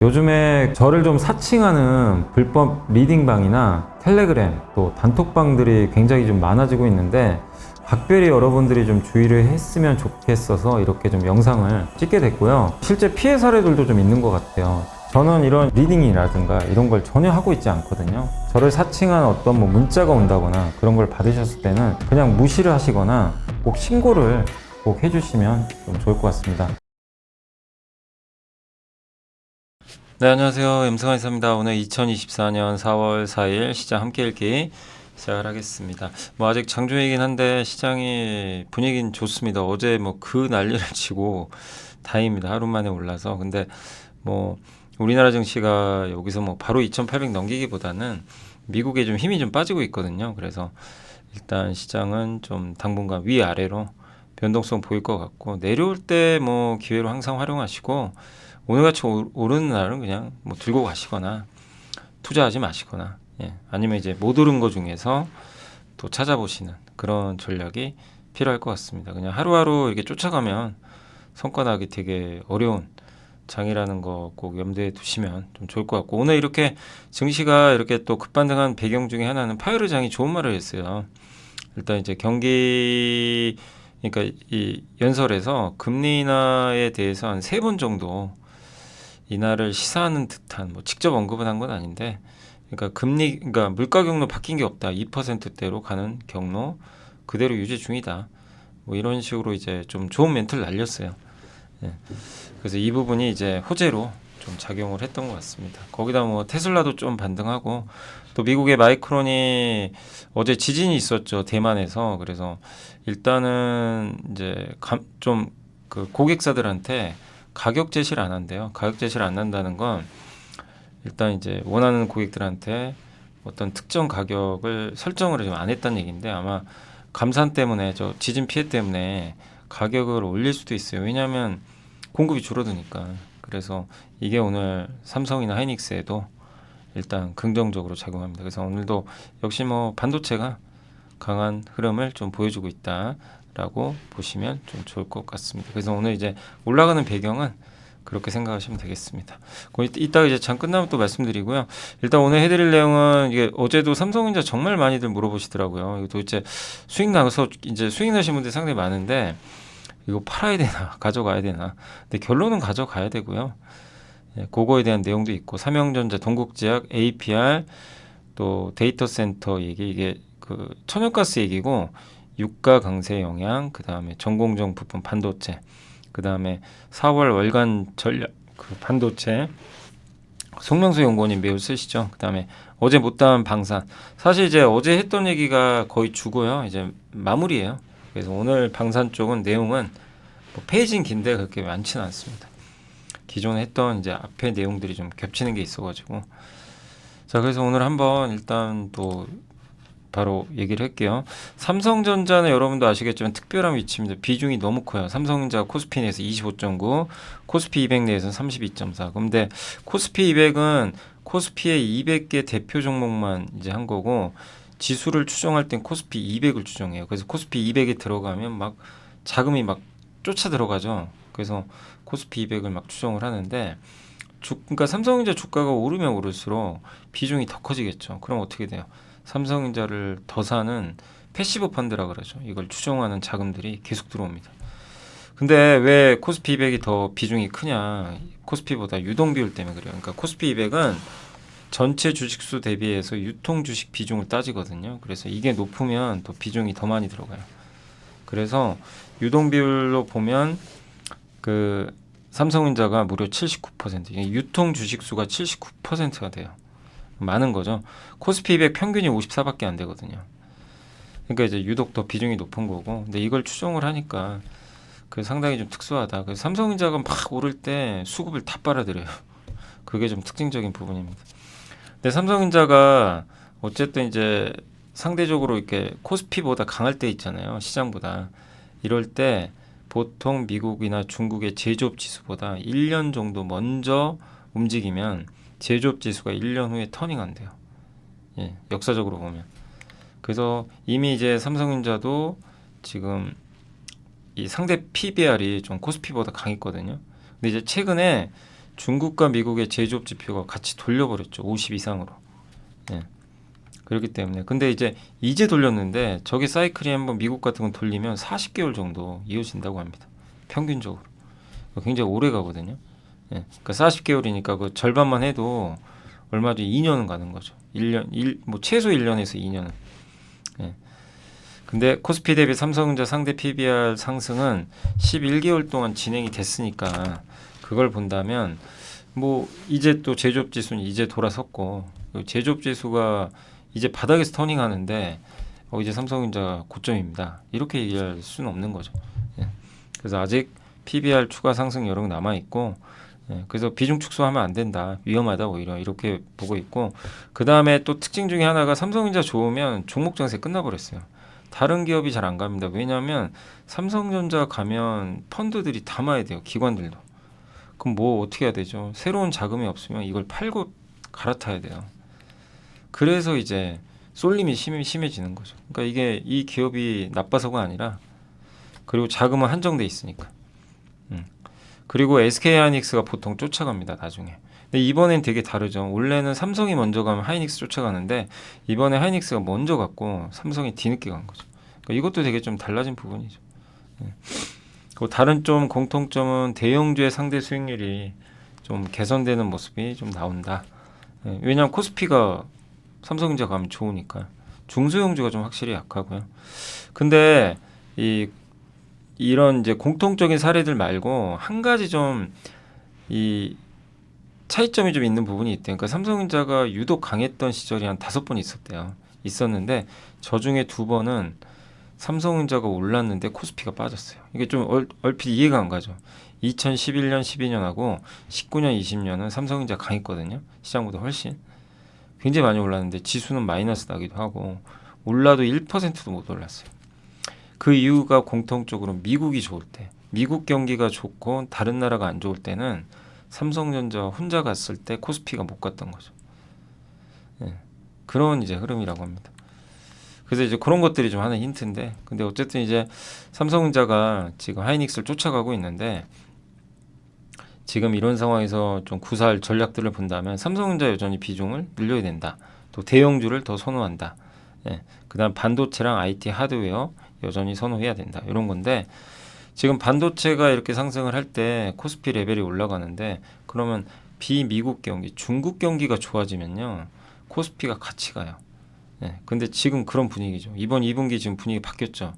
요즘에 저를 좀 사칭하는 불법 리딩방이나 텔레그램 또 단톡방들이 굉장히 좀 많아지고 있는데 각별히 여러분들이 좀 주의를 했으면 좋겠어서 이렇게 좀 영상을 찍게 됐고요. 실제 피해 사례들도 좀 있는 것 같아요. 저는 이런 리딩이라든가 이런 걸 전혀 하고 있지 않거든요. 저를 사칭한 어떤 문자가 온다거나 그런 걸 받으셨을 때는 그냥 무시를 하시거나 꼭 신고를 꼭 해주시면 좀 좋을 것 같습니다. 네, 안녕하세요. 염승환이사입니다. 오늘 2024년 4월 4일 시장 함께 읽기 시작을 하겠습니다. 아직 장중이긴 한데 시장이 분위기는 좋습니다. 어제 그 난리를 치고 다행입니다. 하루 만에 올라서. 근데 우리나라 증시가 여기서 바로 2,800 넘기기보다는 미국에 좀 힘이 좀 빠지고 있거든요. 그래서 일단 시장은 좀 당분간 위아래로 변동성 보일 것 같고, 내려올 때 기회로 항상 활용하시고, 오늘같이 오르는 날은 그냥 들고 가시거나 투자하지 마시거나, 아니면 이제 못 오른 거 중에서 또 찾아보시는 그런 전략이 필요할 것 같습니다. 그냥 하루하루 이렇게 쫓아가면 성과 나기 되게 어려운 장이라는 거 꼭 염두에 두시면 좀 좋을 것 같고, 오늘 이렇게 증시가 이렇게 또 급반등한 배경 중에 하나는 파이어 장이 좋은 말을 했어요. 일단 이제 경기, 그러니까 이 연설에서 금리 인하에 대해서 한 3번 정도 인하를 시사하는 듯한, 직접 언급은 한 건 아닌데, 그러니까 물가 경로 바뀐 게 없다. 2%대로 가는 경로 그대로 유지 중이다. 이런 식으로 이제 좀 좋은 멘트를 날렸어요. 예. 그래서 이 부분이 이제 호재로 좀 작용을 했던 것 같습니다. 거기다 테슬라도 좀 반등하고, 또 미국의 마이크론이 어제 지진이 있었죠, 대만에서. 그래서 일단은 이제 좀 그 고객사들한테 가격 제시를 안 한대요. 가격 제시를 안 한다는 건 일단 이제 원하는 고객들한테 어떤 특정 가격을 설정을 좀 안 했다는 얘기인데, 아마 감산 때문에, 저 지진 피해 때문에 가격을 올릴 수도 있어요. 왜냐하면 공급이 줄어드니까. 그래서 이게 오늘 삼성이나 하이닉스에도 일단 긍정적으로 작용합니다. 그래서 오늘도 역시 반도체가 강한 흐름을 좀 보여주고 있다라고 보시면 좀 좋을 것 같습니다. 그래서 오늘 이제 올라가는 배경은 그렇게 생각하시면 되겠습니다. 이따가 이제 장 끝나면 또 말씀드리고요. 일단 오늘 해드릴 내용은, 이게 어제도 삼성전자 정말 많이들 물어보시더라고요. 이거 도대체 수익 나서 이제 수익 나신 분들이 상당히 많은데 이거 팔아야 되나 가져가야 되나. 근데 결론은 가져가야 되고요. 그거에 대한 내용도 있고, 삼성전자, 동국제약, APR, 또 데이터 센터 얘기, 이게 그 천연가스 얘기고, 유가 강세 영향, 그 다음에 전공정 부품 반도체, 그 다음에 4월 월간 전략 그 반도체, 송명수 연구원님 매우 쓰시죠. 그 다음에 어제 못다한 방산, 사실 이제 어제 했던 얘기가 거의 주고요. 이제 마무리예요. 그래서 오늘 방산 쪽은 내용은 페이지는 긴데 그렇게 많지는 않습니다. 기존에 했던 이제 앞에 내용들이 좀 겹치는 게 있어가지고. 자, 그래서 오늘 한번 일단 또 바로 얘기를 할게요. 삼성전자는 여러분도 아시겠지만 특별한 위치입니다. 비중이 너무 커요. 삼성전자가 코스피 내에서 25.9, 코스피 200 내에서는 32.4. 근데 코스피 200은 코스피의 200개 대표 종목만 이제 한 거고, 지수를 추정할 땐 코스피 200을 추정해요. 그래서 코스피 200에 들어가면 자금이 쫓아 들어가죠. 그래서 코스피 200을 추정을 하는데, 그러니까 삼성전자 주가가 오르면 오를수록 비중이 더 커지겠죠. 그럼 어떻게 돼요? 삼성전자를 더 사는 패시브 펀드라 그러죠. 이걸 추종하는 자금들이 계속 들어옵니다. 근데 왜 코스피 200이 더 비중이 크냐? 코스피보다 유동 비율 때문에 그래요. 그러니까 코스피 200은 전체 주식수 대비해서 유통 주식 비중을 따지거든요. 그래서 이게 높으면 더 비중이 더 많이 들어가요. 그래서 유동 비율로 보면 그 삼성전자가 무려 79%, 유통 주식수가 79%가 돼요. 많은 거죠. 코스피 200 평균이 54밖에 안 되거든요. 그러니까 이제 유독 더 비중이 높은 거고, 근데 이걸 추정을 하니까 그 상당히 좀 특수하다. 그래서 삼성전자가 막 오를 때 수급을 다 빨아들여요. 그게 좀 특징적인 부분입니다. 근데 삼성전자가 어쨌든 이제 상대적으로 이렇게 코스피보다 강할 때 있잖아요. 시장보다. 이럴 때 보통 미국이나 중국의 제조업 지수보다 1년 정도 먼저 움직이면 제조업 지수가 1년 후에 터닝한대요. 역사적으로 보면. 그래서 이미 이제 삼성전자도 지금 이 상대 PBR이 좀 코스피보다 강했거든요. 근데 이제 최근에 중국과 미국의 제조업 지표가 같이 돌려버렸죠. 50 이상으로. 예. 그렇기 때문에 근데 이제 돌렸는데 저게 사이클이 한번 미국 같은 건 돌리면 40개월 정도 이어진다고 합니다. 평균적으로. 굉장히 오래 가거든요. 예. 그러니까 40개월이니까 그 절반만 해도 얼마죠? 2년은 가는 거죠. 1년, 뭐 최소 1년에서 2년은. 예. 근데 코스피 대비 삼성전자 상대 PBR 상승은 11개월 동안 진행이 됐으니까 그걸 본다면 뭐 이제 또 제조업 지수는 이제 돌아섰고 제조업 지수가 이제 바닥에서 터닝하는데 이제 삼성전자 고점입니다. 이렇게 얘기할 수는 없는 거죠. 예. 그래서 아직 PBR 추가 상승 여력 남아 있고 예. 그래서 비중 축소하면 안 된다. 위험하다 오히려 이렇게 보고 있고 그 다음에 또 특징 중에 하나가 삼성전자 좋으면 종목 장세 끝나버렸어요. 다른 기업이 잘 안 갑니다. 왜냐하면 삼성전자 가면 펀드들이 담아야 돼요. 기관들도. 그럼 뭐 어떻게 해야 되죠? 새로운 자금이 없으면 이걸 팔고 갈아타야 돼요. 그래서 이제 쏠림이 심해지는 거죠. 그러니까 이게 이 기업이 나빠서가 아니라 그리고 자금은 한정돼 있으니까. 그리고 SK하이닉스가 보통 쫓아갑니다. 나중에. 근데 이번엔 되게 다르죠. 원래는 삼성이 먼저 가면 하이닉스 쫓아가는데 이번에 하이닉스가 먼저 갔고 삼성이 뒤늦게 간 거죠. 그러니까 이것도 되게 좀 달라진 부분이죠. 예. 그리고 다른 좀 공통점은 대형주의 상대 수익률이 좀 개선되는 모습이 좀 나온다. 예. 왜냐하면 코스피가 삼성전자 가면 좋으니까 중소형주가 좀 확실히 약하고요. 근데 이런 이제 공통적인 사례들 말고 한 가지 좀 이 차이점이 좀 있는 부분이 있대요. 그러니까 삼성전자가 유독 강했던 시절이 한 5번 있었대요. 있었는데 저 중에 2번은 삼성전자가 올랐는데 코스피가 빠졌어요. 이게 좀 얼핏 이해가 안 가죠. 2011년, 12년하고 19년, 20년은 삼성전자 강했거든요. 시장보다 훨씬. 굉장히 많이 올랐는데 지수는 마이너스 나기도 하고 올라도 1%도 못 올랐어요. 그 이유가 공통적으로 미국이 좋을 때, 미국 경기가 좋고 다른 나라가 안 좋을 때는 삼성전자 혼자 갔을 때 코스피가 못 갔던 거죠. 예, 그런 이제 흐름이라고 합니다. 그래서 이제 그런 것들이 좀 하는 힌트인데, 근데 어쨌든 이제 삼성전자가 지금 하이닉스를 쫓아가고 있는데 지금 이런 상황에서 좀 구사할 전략들을 본다면 삼성전자 여전히 비중을 늘려야 된다. 또 대형주를 더 선호한다. 예, 그다음 반도체랑 IT 하드웨어 여전히 선호해야 된다. 이런 건데 지금 반도체가 이렇게 상승을 할 때 코스피 레벨이 올라가는데 그러면 비미국 경기, 중국 경기가 좋아지면요 코스피가 같이 가요. 예, 근데 지금 그런 분위기죠. 이번 2분기 지금 분위기 바뀌었죠.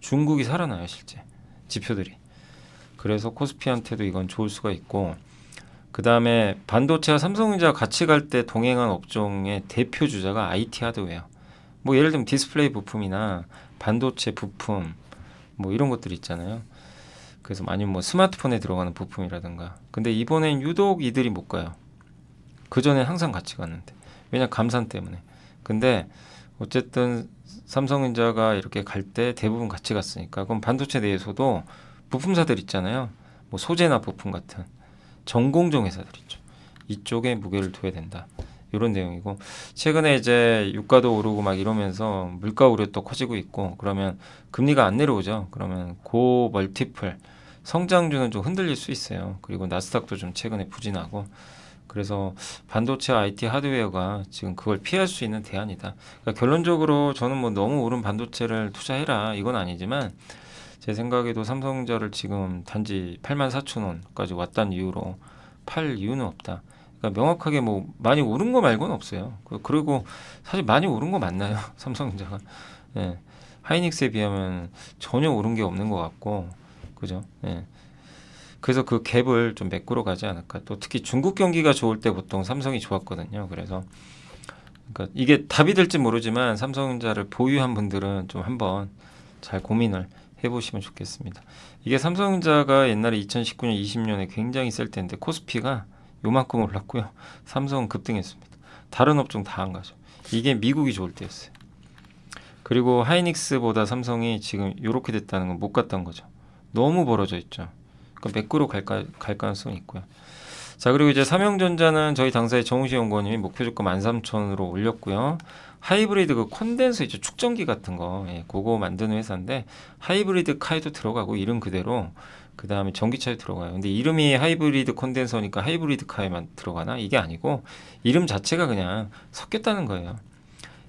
중국이 살아나요 실제 지표들이. 그래서 코스피한테도 이건 좋을 수가 있고 그 다음에 반도체와 삼성전자 같이 갈 때 동행한 업종의 대표 주자가 IT 하드웨어. 뭐 예를 들면 디스플레이 부품이나 반도체 부품 뭐 이런 것들이 있잖아요. 그래서 아니면 뭐 스마트폰에 들어가는 부품이라든가. 근데 이번엔 유독 이들이 못 가요. 그 전에 항상 같이 갔는데. 왜냐 감산 때문에. 근데 어쨌든 삼성전자가 이렇게 갈 때 대부분 같이 갔으니까 그럼 반도체 내에서도 부품사들 있잖아요. 뭐 소재나 부품 같은 전공정 회사들 있죠. 이쪽에 무게를 둬야 된다. 이런 내용이고 최근에 이제 유가도 오르고 막 이러면서 물가 우려도 커지고 있고 그러면 금리가 안 내려오죠. 그러면 고 멀티플 성장주는 좀 흔들릴 수 있어요. 그리고 나스닥도 좀 최근에 부진하고 그래서 반도체 IT 하드웨어가 지금 그걸 피할 수 있는 대안이다. 그러니까 결론적으로 저는 뭐 너무 오른 반도체를 투자해라 이건 아니지만 제 생각에도 삼성전자를 지금 단지 84,000원까지 왔다는 이유로 팔 이유는 없다. 그러니까 명확하게 뭐 많이 오른 거 말고는 없어요. 그리고 사실 많이 오른 거 맞나요? 삼성전자가. 예. 하이닉스에 비하면 전혀 오른 게 없는 것 같고, 그죠? 예. 그래서 그 갭을 좀 메꾸러 가지 않을까. 또 특히 중국 경기가 좋을 때 보통 삼성이 좋았거든요. 그래서 그러니까 이게 답이 될지 모르지만 삼성전자를 보유한 분들은 좀 한번 잘 고민을 해보시면 좋겠습니다. 이게 삼성전자가 옛날에 2019년, 20년에 굉장히 셀 때인데 코스피가 요만큼 올랐고요. 삼성은 급등했습니다. 다른 업종 다 안 가죠. 이게 미국이 좋을 때였어요. 그리고 하이닉스보다 삼성이 지금 이렇게 됐다는 건 못 갔던 거죠. 너무 벌어져 있죠. 그러니까 매꾸로 갈 가능성이 있고요. 자 그리고 이제 삼형전자는 저희 당사의 정우시 연구원님이 목표 주가 13,000원으로 올렸고요. 하이브리드 그 콘덴서 이제 축전기 같은 거 그거 만드는 회사인데 하이브리드 카에도 들어가고 이름 그대로 그 다음에 전기차에 들어가요. 근데 이름이 하이브리드 콘덴서니까 하이브리드 카에만 들어가나? 이게 아니고 이름 자체가 그냥 섞였다는 거예요.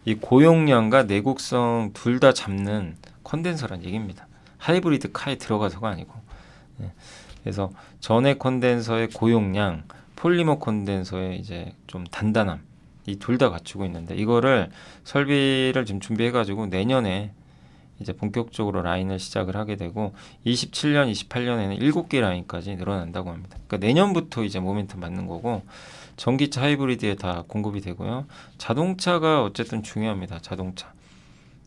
이 고용량과 내구성 둘 다 잡는 콘덴서란 얘기입니다. 하이브리드 카에 들어가서가 아니고. 예. 그래서 전해 콘덴서의 고용량, 폴리머 콘덴서의 이제 좀 단단함, 이 둘 다 갖추고 있는데 이거를 설비를 지금 준비해가지고 내년에 이제 본격적으로 라인을 시작을 하게 되고 27년, 28년에는 7개 라인까지 늘어난다고 합니다. 그러니까 내년부터 이제 모멘텀 맞는 거고 전기차 하이브리드에 다 공급이 되고요. 자동차가 어쨌든 중요합니다. 자동차.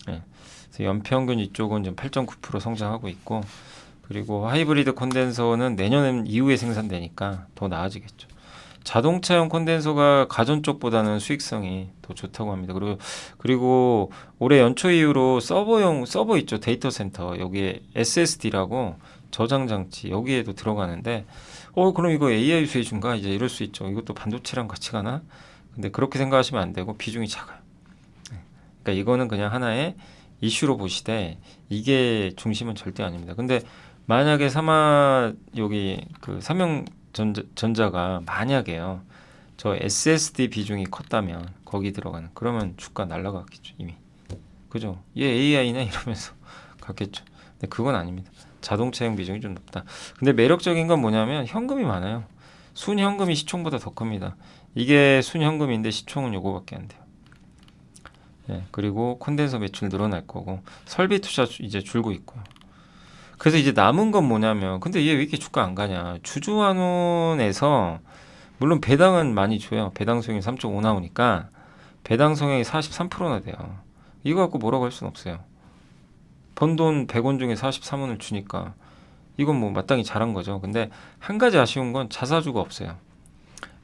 예. 그래서 연평균 이쪽은 좀 8.9% 성장하고 있고 그리고 하이브리드 콘덴서는 내년 이후에 생산되니까 더 나아지겠죠. 자동차용 콘덴서가 가전 쪽보다는 수익성이 더 좋다고 합니다. 그리고 올해 연초 이후로 서버 있죠. 데이터 센터. 여기에 SSD라고 저장 장치 여기에도 들어가는데 그럼 이거 AI 수혜주인가? 이제 이럴 수 있죠. 이것도 반도체랑 같이 가나? 근데 그렇게 생각하시면 안 되고 비중이 작아요. 그러니까 이거는 그냥 하나의 이슈로 보시되 이게 중심은 절대 아닙니다. 근데 만약에 여기 그 삼성전자가 만약에요. 저 SSD 비중이 컸다면 거기 들어가는 그러면 주가 날라갔겠죠 이미. 그죠? 얘 AI네 이러면서 갔겠죠. 근데 그건 아닙니다. 자동차용 비중이 좀 높다. 근데 매력적인 건 뭐냐면 현금이 많아요. 순현금이 시총보다 더 큽니다. 이게 순현금인데 시총은 요거밖에 안 돼요. 예, 그리고 콘덴서 매출 늘어날 거고 설비 투자 이제 줄고 있고요. 그래서 이제 남은 건 뭐냐면 근데 얘 왜 이렇게 주가 안 가냐. 주주환원에서 물론 배당은 많이 줘요. 배당 수익이 3.5 나오니까 배당 성향이 43%나 돼요. 이거 갖고 뭐라고 할 수는 없어요. 번 돈 100원 중에 43원을 주니까 이건 뭐 마땅히 잘한 거죠. 근데 한 가지 아쉬운 건 자사주가 없어요.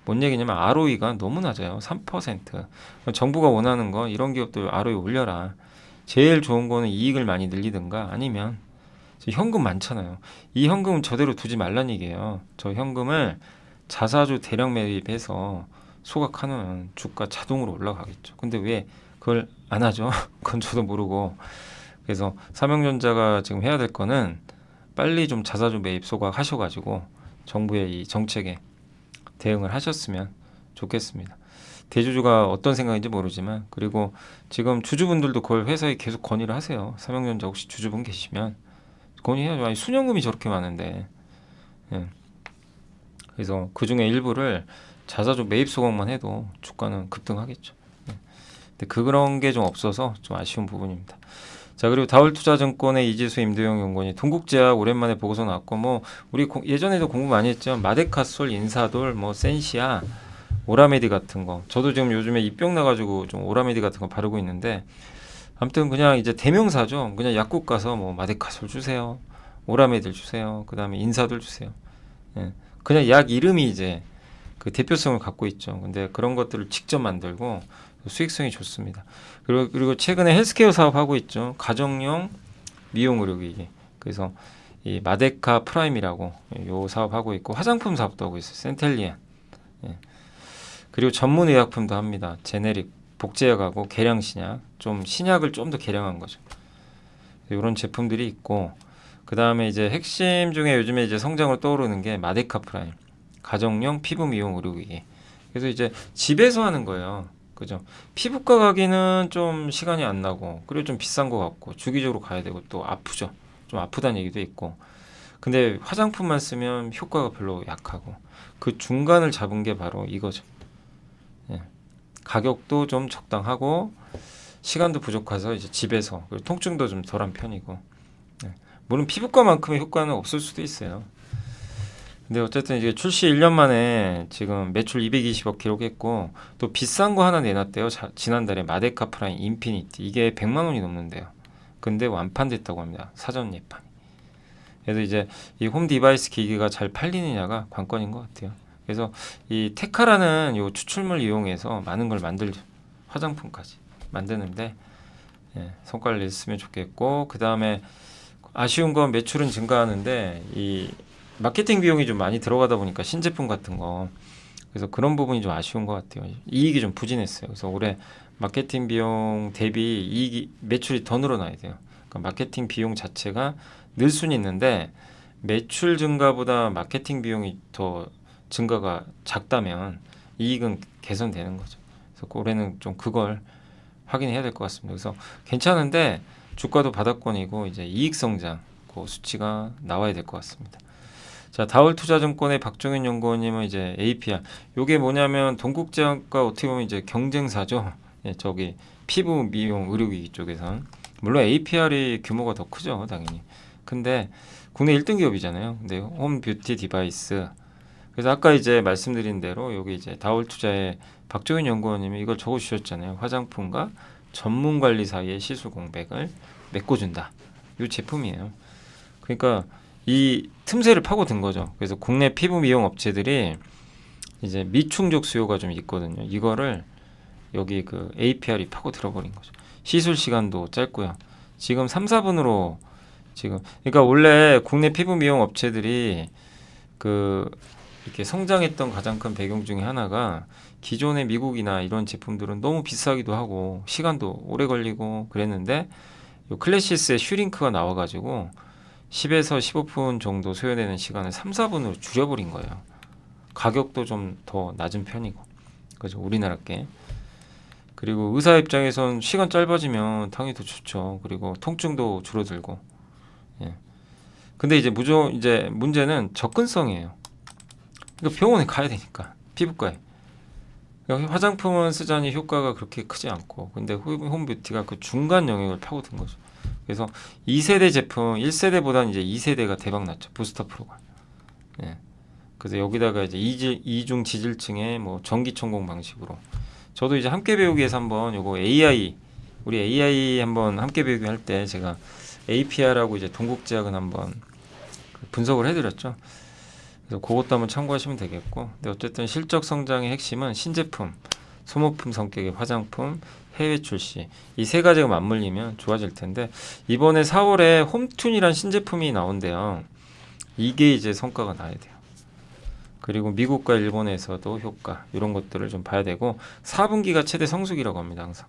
뭔 얘기냐면 ROE가 너무 낮아요. 3%. 정부가 원하는 거 이런 기업들 ROE 올려라. 제일 좋은 거는 이익을 많이 늘리든가 아니면 현금 많잖아요. 이 현금은 저대로 두지 말란 얘기예요. 저 현금을 자사주 대량 매입해서 소각하면 주가 자동으로 올라가겠죠. 근데 왜 그걸 안 하죠? 그건 저도 모르고. 그래서 삼성전자가 지금 해야 될 거는 빨리 좀 자사주 매입 소각하셔가지고 정부의 이 정책에 대응을 하셨으면 좋겠습니다. 대주주가 어떤 생각인지 모르지만 그리고 지금 주주분들도 그걸 회사에 계속 건의를 하세요. 삼성전자 혹시 주주분 계시면 건의해야죠. 아니 순연금이 저렇게 많은데. 예. 그래서 그 중에 일부를 자사주 매입 소각만 해도 주가는 급등하겠죠. 예. 근데 그런 게 좀 없어서 좀 아쉬운 부분입니다. 자 그리고 다울투자증권의 이지수 임도영 연구원이 동국제약 오랜만에 보고서 나왔고 뭐 우리 예전에도 공부 많이 했죠. 마데카솔, 인사돌, 뭐 센시아, 오라메디 같은 거. 저도 지금 요즘에 입병 나가지고 좀 오라메디 같은 거 바르고 있는데 아무튼 그냥 이제 대명사죠. 그냥 약국 가서 뭐 마데카솔 주세요, 오라메디를 주세요, 그 다음에 인사돌 주세요. 예. 그냥 약 이름이 이제 그 대표성을 갖고 있죠. 근데 그런 것들을 직접 만들고 수익성이 좋습니다. 그리고 최근에 헬스케어 사업하고 있죠. 가정용 미용 의료기기. 그래서 이 마데카 프라임이라고 요 사업하고 있고 화장품 사업도 하고 있어요. 센텔리안. 예. 그리고 전문 의약품도 합니다. 제네릭, 복제약하고 계량 신약. 좀 신약을 좀 더 계량한 거죠. 이런 제품들이 있고 그 다음에 이제 핵심 중에 요즘에 이제 성장으로 떠오르는 게 마데카 프라임. 가정용 피부 미용 의료기기. 그래서 이제 집에서 하는 거예요. 그죠? 피부과 가기는 좀 시간이 안 나고 그리고 좀 비싼 것 같고 주기적으로 가야 되고 또 아프죠. 좀 아프다는 얘기도 있고 근데 화장품만 쓰면 효과가 별로 약하고 그 중간을 잡은 게 바로 이거죠. 예. 가격도 좀 적당하고 시간도 부족해서 이제 집에서 그리고 통증도 좀 덜한 편이고 예. 물론 피부과만큼의 효과는 없을 수도 있어요. 근데 어쨌든 이제 출시 1년 만에 지금 매출 220억 기록했고 또 비싼 거 하나 내놨대요. 지난달에 마데카 프라임 인피니티 이게 100만 원이 넘는데요. 근데 완판됐다고 합니다. 사전 예판. 그래서 이제 이 홈 디바이스 기기가 잘 팔리느냐가 관건인 것 같아요. 그래서 이 테카라는 요 추출물 이용해서 많은 걸 만들죠. 화장품까지 만드는데 예, 성과를 냈으면 좋겠고 그 다음에 아쉬운 건 매출은 증가하는데 이 마케팅 비용이 좀 많이 들어가다 보니까 신제품 같은 거 그래서 그런 부분이 좀 아쉬운 것 같아요. 이익이 좀 부진했어요. 그래서 올해 마케팅 비용 대비 이익이 매출이 더 늘어나야 돼요. 그러니까 마케팅 비용 자체가 늘 수는 있는데 매출 증가보다 마케팅 비용이 더 증가가 작다면 이익은 개선되는 거죠. 그래서 올해는 좀 그걸 확인해야 될 것 같습니다. 그래서 괜찮은데 주가도 바닥권이고 이제 이익 성장 그 수치가 나와야 될 것 같습니다. 자, 다울투자증권의 박종현 연구원님은 이제 APR 요게 뭐냐면 동국제약과 어떻게 보면 이제 경쟁사죠. 예, 저기 피부 미용 의료기기 쪽에선 물론 APR이 규모가 더 크죠, 당연히. 근데 국내 1등 기업이잖아요. 근데 홈 뷰티 디바이스. 그래서 아까 이제 말씀드린 대로 여기 이제 다울투자의 박종현 연구원님이 이걸 적어주셨잖아요. 화장품과 전문 관리 사이의 시술 공백을 메꿔준다. 이 제품이에요. 그러니까 이 틈새를 파고든 거죠. 그래서 국내 피부 미용 업체들이 이제 미충족 수요가 좀 있거든요. 이거를 여기 그 APR이 파고 들어버린 거죠. 시술 시간도 짧고요. 지금 3, 4분으로 지금 그러니까 원래 국내 피부 미용 업체들이 그 이렇게 성장했던 가장 큰 배경 중에 하나가 기존의 미국이나 이런 제품들은 너무 비싸기도 하고 시간도 오래 걸리고 그랬는데 요 클래시스의 슈링크가 나와가지고 10에서 15분 정도 소요되는 시간을 3, 4분으로 줄여버린 거예요. 가격도 좀 더 낮은 편이고 그죠 우리나라 게 그리고 의사 입장에선 시간 짧아지면 당연히 더 좋죠. 그리고 통증도 줄어들고 예. 근데 이제 이제 문제는 접근성이에요. 그러니까 병원에 가야 되니까 피부과에 그러니까 화장품은 쓰자니 효과가 그렇게 크지 않고 근데 홈뷰티가 그 중간 영역을 파고든 거죠. 그래서 2세대 제품 1세대보다는 이제 2세대가 대박 났죠. 부스터 프로가. 예. 그래서 여기다가 이제 이중 지질층의 뭐 전기 천공 방식으로 저도 이제 함께 배우기에서 한번 요거 우리 AI 한번 함께 배우기 할 때 제가 APR하고 이제 동국제약은 한번 분석을 해드렸죠. 그래서 그것도 한번 참고하시면 되겠고 근데 어쨌든 실적 성장의 핵심은 신제품, 소모품 성격의 화장품, 해외 출시 이 세 가지가 맞물리면 좋아질 텐데 이번에 4월에 홈튠이란 신제품이 나온대요. 이게 이제 성과가 나야 돼요. 그리고 미국과 일본에서도 효과 이런 것들을 좀 봐야 되고 4분기가 최대 성수기라고 합니다. 항상.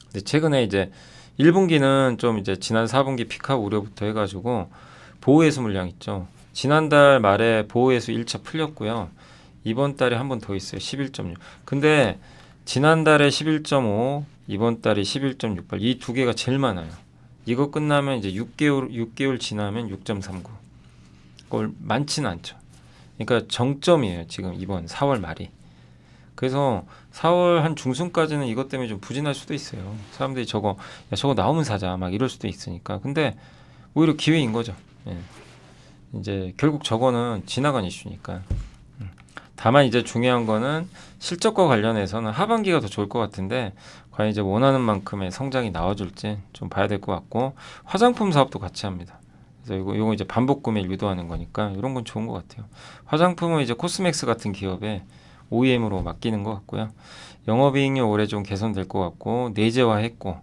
근데 최근에 이제 1분기는 좀 이제 지난 4분기 피크아웃 우려부터 해가지고 보호해수 물량 있죠. 지난달 말에 보호해수 1차 풀렸고요. 이번 달에 한 번 더 있어요. 11.6. 근데 지난달에 11.5, 이번 달에 11.68. 이 두 개가 제일 많아요. 이거 끝나면 이제 6개월 지나면 6.39. 그걸 많지는 않죠. 그러니까 정점이에요. 지금 이번 4월 말이. 그래서 4월 한 중순까지는 이것 때문에 좀 부진할 수도 있어요. 사람들이 저거 나오면 사자 막 이럴 수도 있으니까. 근데 오히려 기회인 거죠. 예. 이제 결국 저거는 지나간 이슈니까. 다만 이제 중요한 거는 실적과 관련해서는 하반기가 더 좋을 것 같은데 과연 이제 원하는 만큼의 성장이 나와줄지 좀 봐야 될 것 같고 화장품 사업도 같이 합니다. 그래서 이거 이제 반복 구매를 유도하는 거니까 이런 건 좋은 것 같아요. 화장품은 이제 코스맥스 같은 기업에 OEM으로 맡기는 것 같고요. 영업이익률 올해 좀 개선될 것 같고 내재화했고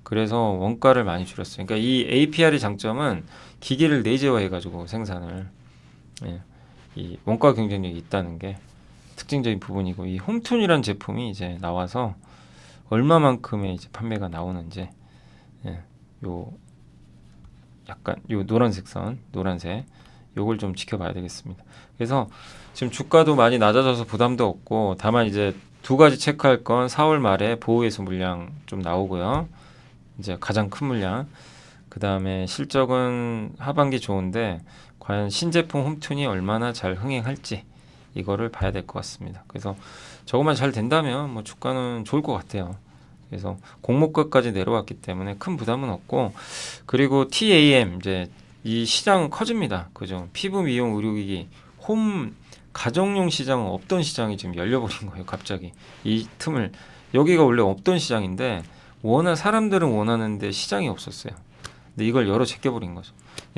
그래서 원가를 많이 줄였어요. 그러니까 이 APR의 장점은 기계를 내재화해가지고 생산을 이 원가 경쟁력이 있다는 게 특징적인 부분이고 이 홈튠이라는 제품이 이제 나와서 얼마만큼의 이제 판매가 나오는지 요 약간 요 노란색 요걸 좀 지켜봐야 되겠습니다. 그래서 지금 주가도 많이 낮아져서 부담도 없고 다만 이제 두 가지 체크할 건 4월 말에 보호해수 물량 좀 나오고요. 이제 가장 큰 물량. 그 다음에 실적은 하반기 좋은데 과연 신제품 홈튠이 얼마나 잘 흥행할지 이거를 봐야 될 것 같습니다. 그래서 저것만 잘 된다면 뭐 주가는 좋을 것 같아요. 그래서 공모가까지 내려왔기 때문에 큰 부담은 없고 그리고 TAM 이제 이 시장은 커집니다. 그죠? 피부 미용 의료기기 홈 가정용 시장은 없던 시장이 지금 열려버린 거예요. 갑자기 이 틈을 여기가 원래 없던 시장인데 워낙 사람들은 원하는데 시장이 없었어요. 근데 이걸 열어 제껴버린 거죠.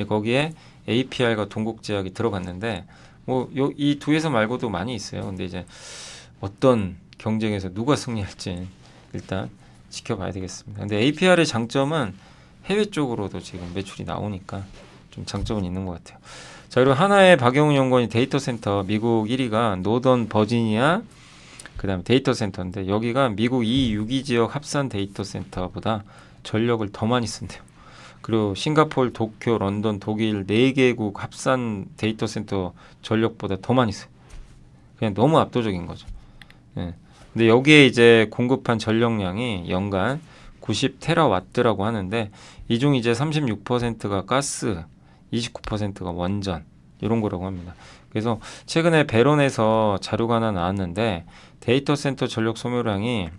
거기에 APR과 동국제약이 들어갔는데 뭐 이 두 회사 말고도 많이 있어요. 근데 이제 어떤 경쟁에서 누가 승리할지 일단 지켜봐야 되겠습니다. 근데 APR의 장점은 해외 쪽으로도 지금 매출이 나오니까 좀 장점은 있는 것 같아요. 자, 그리고 하나의 박영훈 연구원이 데이터 센터 미국 1위가 노던 버지니아 그다음에 데이터 센터인데 여기가 미국 2, 6위 지역 합산 데이터 센터보다 전력을 더 많이 쓴대요. 그리고 싱가포르, 도쿄, 런던, 독일 4개국 합산 데이터 센터 전력보다 더 많이 써요. 그냥 너무 압도적인 거죠. 예. 근데 여기에 이제 공급한 전력량이 연간 90테라와트라고 하는데 이 중 이제 36%가 가스, 29%가 원전 이런 거라고 합니다. 그래서 최근에 배런에서 자료가 하나 나왔는데 데이터 센터 전력 소모량이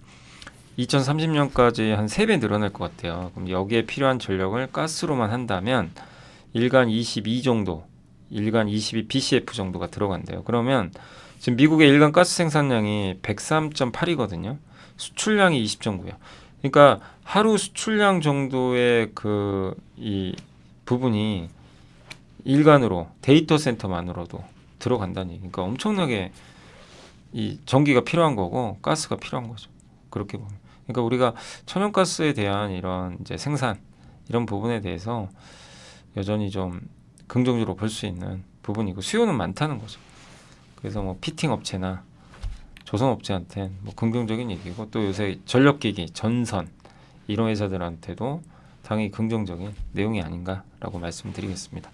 2030년까지 한 3배 늘어날 것 같아요. 그럼 여기에 필요한 전력을 가스로만 한다면 일간 22 정도, 일간 22 BCF 정도가 들어간대요. 그러면 지금 미국의 일간 가스 생산량이 103.8이거든요. 수출량이 20.9야. 그러니까 하루 수출량 정도의 이 부분이 일간으로 데이터 센터만으로도 들어간다는 얘기. 그러니까 엄청나게 이 전기가 필요한 거고 가스가 필요한 거죠. 그렇게 보면. 그러니까 우리가 천연가스에 대한 이런 이제 생산 이런 부분에 대해서 여전히 좀 긍정적으로 볼 수 있는 부분이고 수요는 많다는 거죠. 그래서 뭐 피팅 업체나 조선 업체한테 뭐 긍정적인 얘기고 또 요새 전력기기, 전선 이런 회사들한테도 당연히 긍정적인 내용이 아닌가라고 말씀드리겠습니다.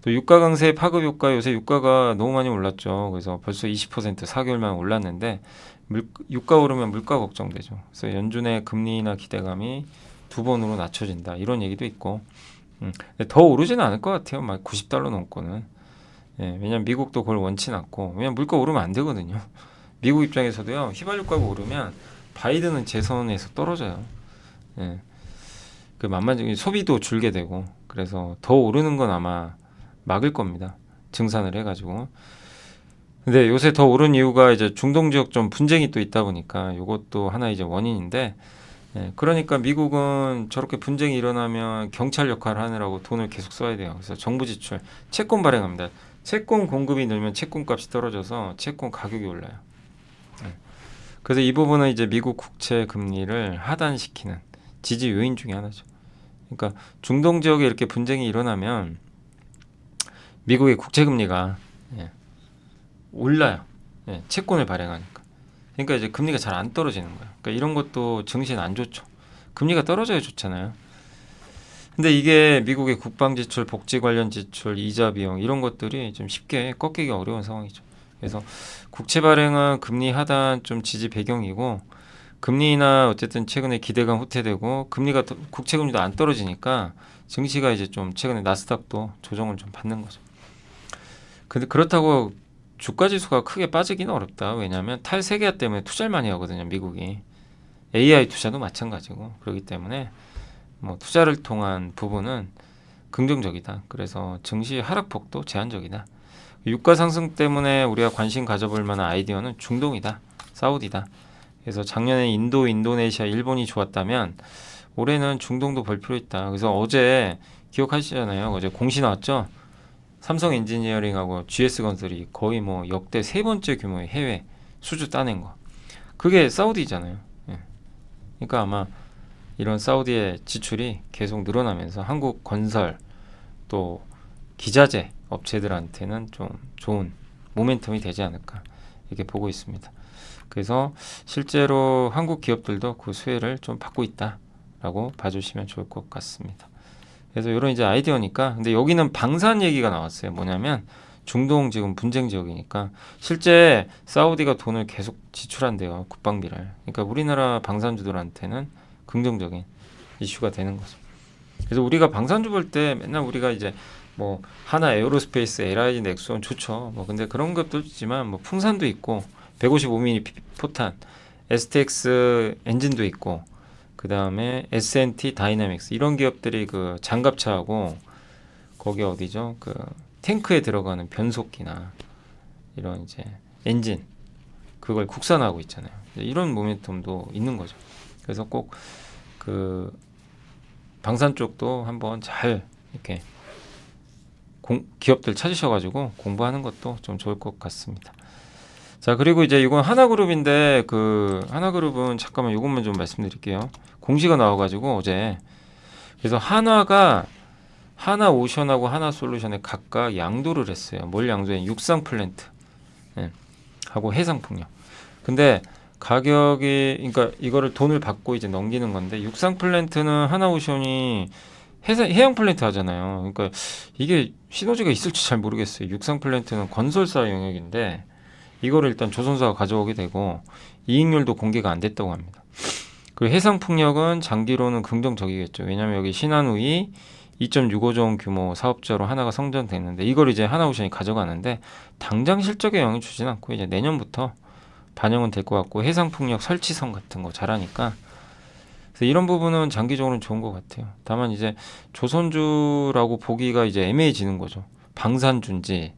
또 유가 강세 파급 효과 요새 유가가 너무 많이 올랐죠. 그래서 벌써 20% 4개월만 올랐는데 유가 오르면 물가 걱정되죠. 그래서 연준의 금리나 기대감이 2번으로 낮춰진다 이런 얘기도 있고 근데 더 오르지는 않을 것 같아요. 막 $90 넘고는. 예, 왜냐면 미국도 그걸 원치 않고 왜냐면 물가 오르면 안 되거든요. 미국 입장에서도요. 휘발유가가 오르면 바이든은 재선에서 떨어져요. 예, 그 만만적인 소비도 줄게 되고 그래서 더 오르는 건 아마 막을 겁니다. 증산을 해가지고. 근데 요새 더 오른 이유가 이제 중동 지역 좀 분쟁이 또 있다 보니까 이것도 하나 이제 원인인데 예, 그러니까 미국은 저렇게 분쟁이 일어나면 경찰 역할을 하느라고 돈을 계속 써야 돼요. 그래서 정부 지출, 채권 발행합니다. 채권 공급이 늘면 채권 값이 떨어져서 채권 가격이 올라요. 예. 그래서 이 부분은 이제 미국 국채 금리를 하단시키는 지지 요인 중에 하나죠. 그러니까 중동 지역에 이렇게 분쟁이 일어나면 미국의 국채 금리가 예, 올라요. 예, 채권을 발행하니까. 그러니까 이제 금리가 잘 안 떨어지는 거예요. 그러니까 이런 것도 증시는 안 좋죠. 금리가 떨어져야 좋잖아요. 근데 이게 미국의 국방 지출, 복지 관련 지출, 이자 비용 이런 것들이 좀 쉽게 꺾이기 어려운 상황이죠. 그래서 국채 발행은 금리 하단 좀 지지 배경이고 금리나 어쨌든 최근에 기대감 후퇴되고 금리가 국채 금리도 안 떨어지니까 증시가 이제 좀 최근에 나스닥도 조정을 좀 받는 거죠. 근데 그렇다고 주가 지수가 크게 빠지기는 어렵다. 왜냐하면 탈세계화 때문에 투자를 많이 하거든요. 미국이. AI 투자도 마찬가지고 그렇기 때문에 뭐 투자를 통한 부분은 긍정적이다. 그래서 증시 하락폭도 제한적이다. 유가 상승 때문에 우리가 관심 가져볼 만한 아이디어는 중동이다. 사우디다. 그래서 작년에 인도, 인도네시아, 일본이 좋았다면 올해는 중동도 볼 필요 있다. 그래서 어제 기억하시잖아요. 어제 공시 나왔죠. 삼성 엔지니어링하고 GS건설이 거의 뭐 역대 3번째 규모의 해외 수주 따낸 거. 그게 사우디잖아요. 예. 그러니까 아마 이런 사우디의 지출이 계속 늘어나면서 한국 건설 또 기자재 업체들한테는 좀 좋은 모멘텀이 되지 않을까 이렇게 보고 있습니다. 그래서 실제로 한국 기업들도 그 수혜를 좀 받고 있다라고 봐주시면 좋을 것 같습니다. 그래서 이런 이제 아이디어니까 근데 여기는 방산 얘기가 나왔어요. 뭐냐면 중동 지금 분쟁 지역이니까 실제 사우디가 돈을 계속 지출한대요. 국방비를. 그러니까 우리나라 방산주들한테는 긍정적인 이슈가 되는 거죠. 그래서 우리가 방산주 볼 때 맨날 우리가 이제 뭐 하나 에어로스페이스, LIG, 넥슨 좋죠. 뭐 근데 그런 것도 있지만 뭐 풍산도 있고 155mm 포탄, STX 엔진도 있고 그 다음에 S&T 다이나믹스 이런 기업들이 그 장갑차하고 거기 어디죠? 그 탱크에 들어가는 변속기나 이런 이제 엔진 그걸 국산화하고 있잖아요. 이런 모멘텀도 있는 거죠. 그래서 꼭 그 방산 쪽도 한번 잘 이렇게 기업들 찾으셔가지고 공부하는 것도 좀 좋을 것 같습니다. 자, 그리고 이제 이건 하나그룹인데 그 하나그룹은 잠깐만 이것만 좀 말씀드릴게요. 공시가 나와가지고 어제 그래서 하나오션하고 하나솔루션에 각각 양도를 했어요. 뭘 양도해? 육상 플랜트 예, 하고 해상풍력. 근데 가격이 그러니까 이거를 돈을 받고 이제 넘기는 건데 육상 플랜트는 하나오션이 해양 플랜트 하잖아요. 그러니까 이게 시너지가 있을지 잘 모르겠어요. 육상 플랜트는 건설사 영역인데 이거를 일단 조선사가 가져오게 되고 이익률도 공개가 안 됐다고 합니다. 그리고 해상풍력은 장기로는 긍정적이겠죠. 왜냐하면 여기 신한우이 2.65조 원 규모 사업자로 하나가 성전됐는데 이걸 이제 하나오션이 가져가는데 당장 실적에 영향을 주진 않고 이제 내년부터 반영은 될 것 같고 해상풍력 설치선 같은 거 잘하니까 그래서 이런 부분은 장기적으로는 좋은 것 같아요. 다만 이제 조선주라고 보기가 이제 애매해지는 거죠. 방산주인지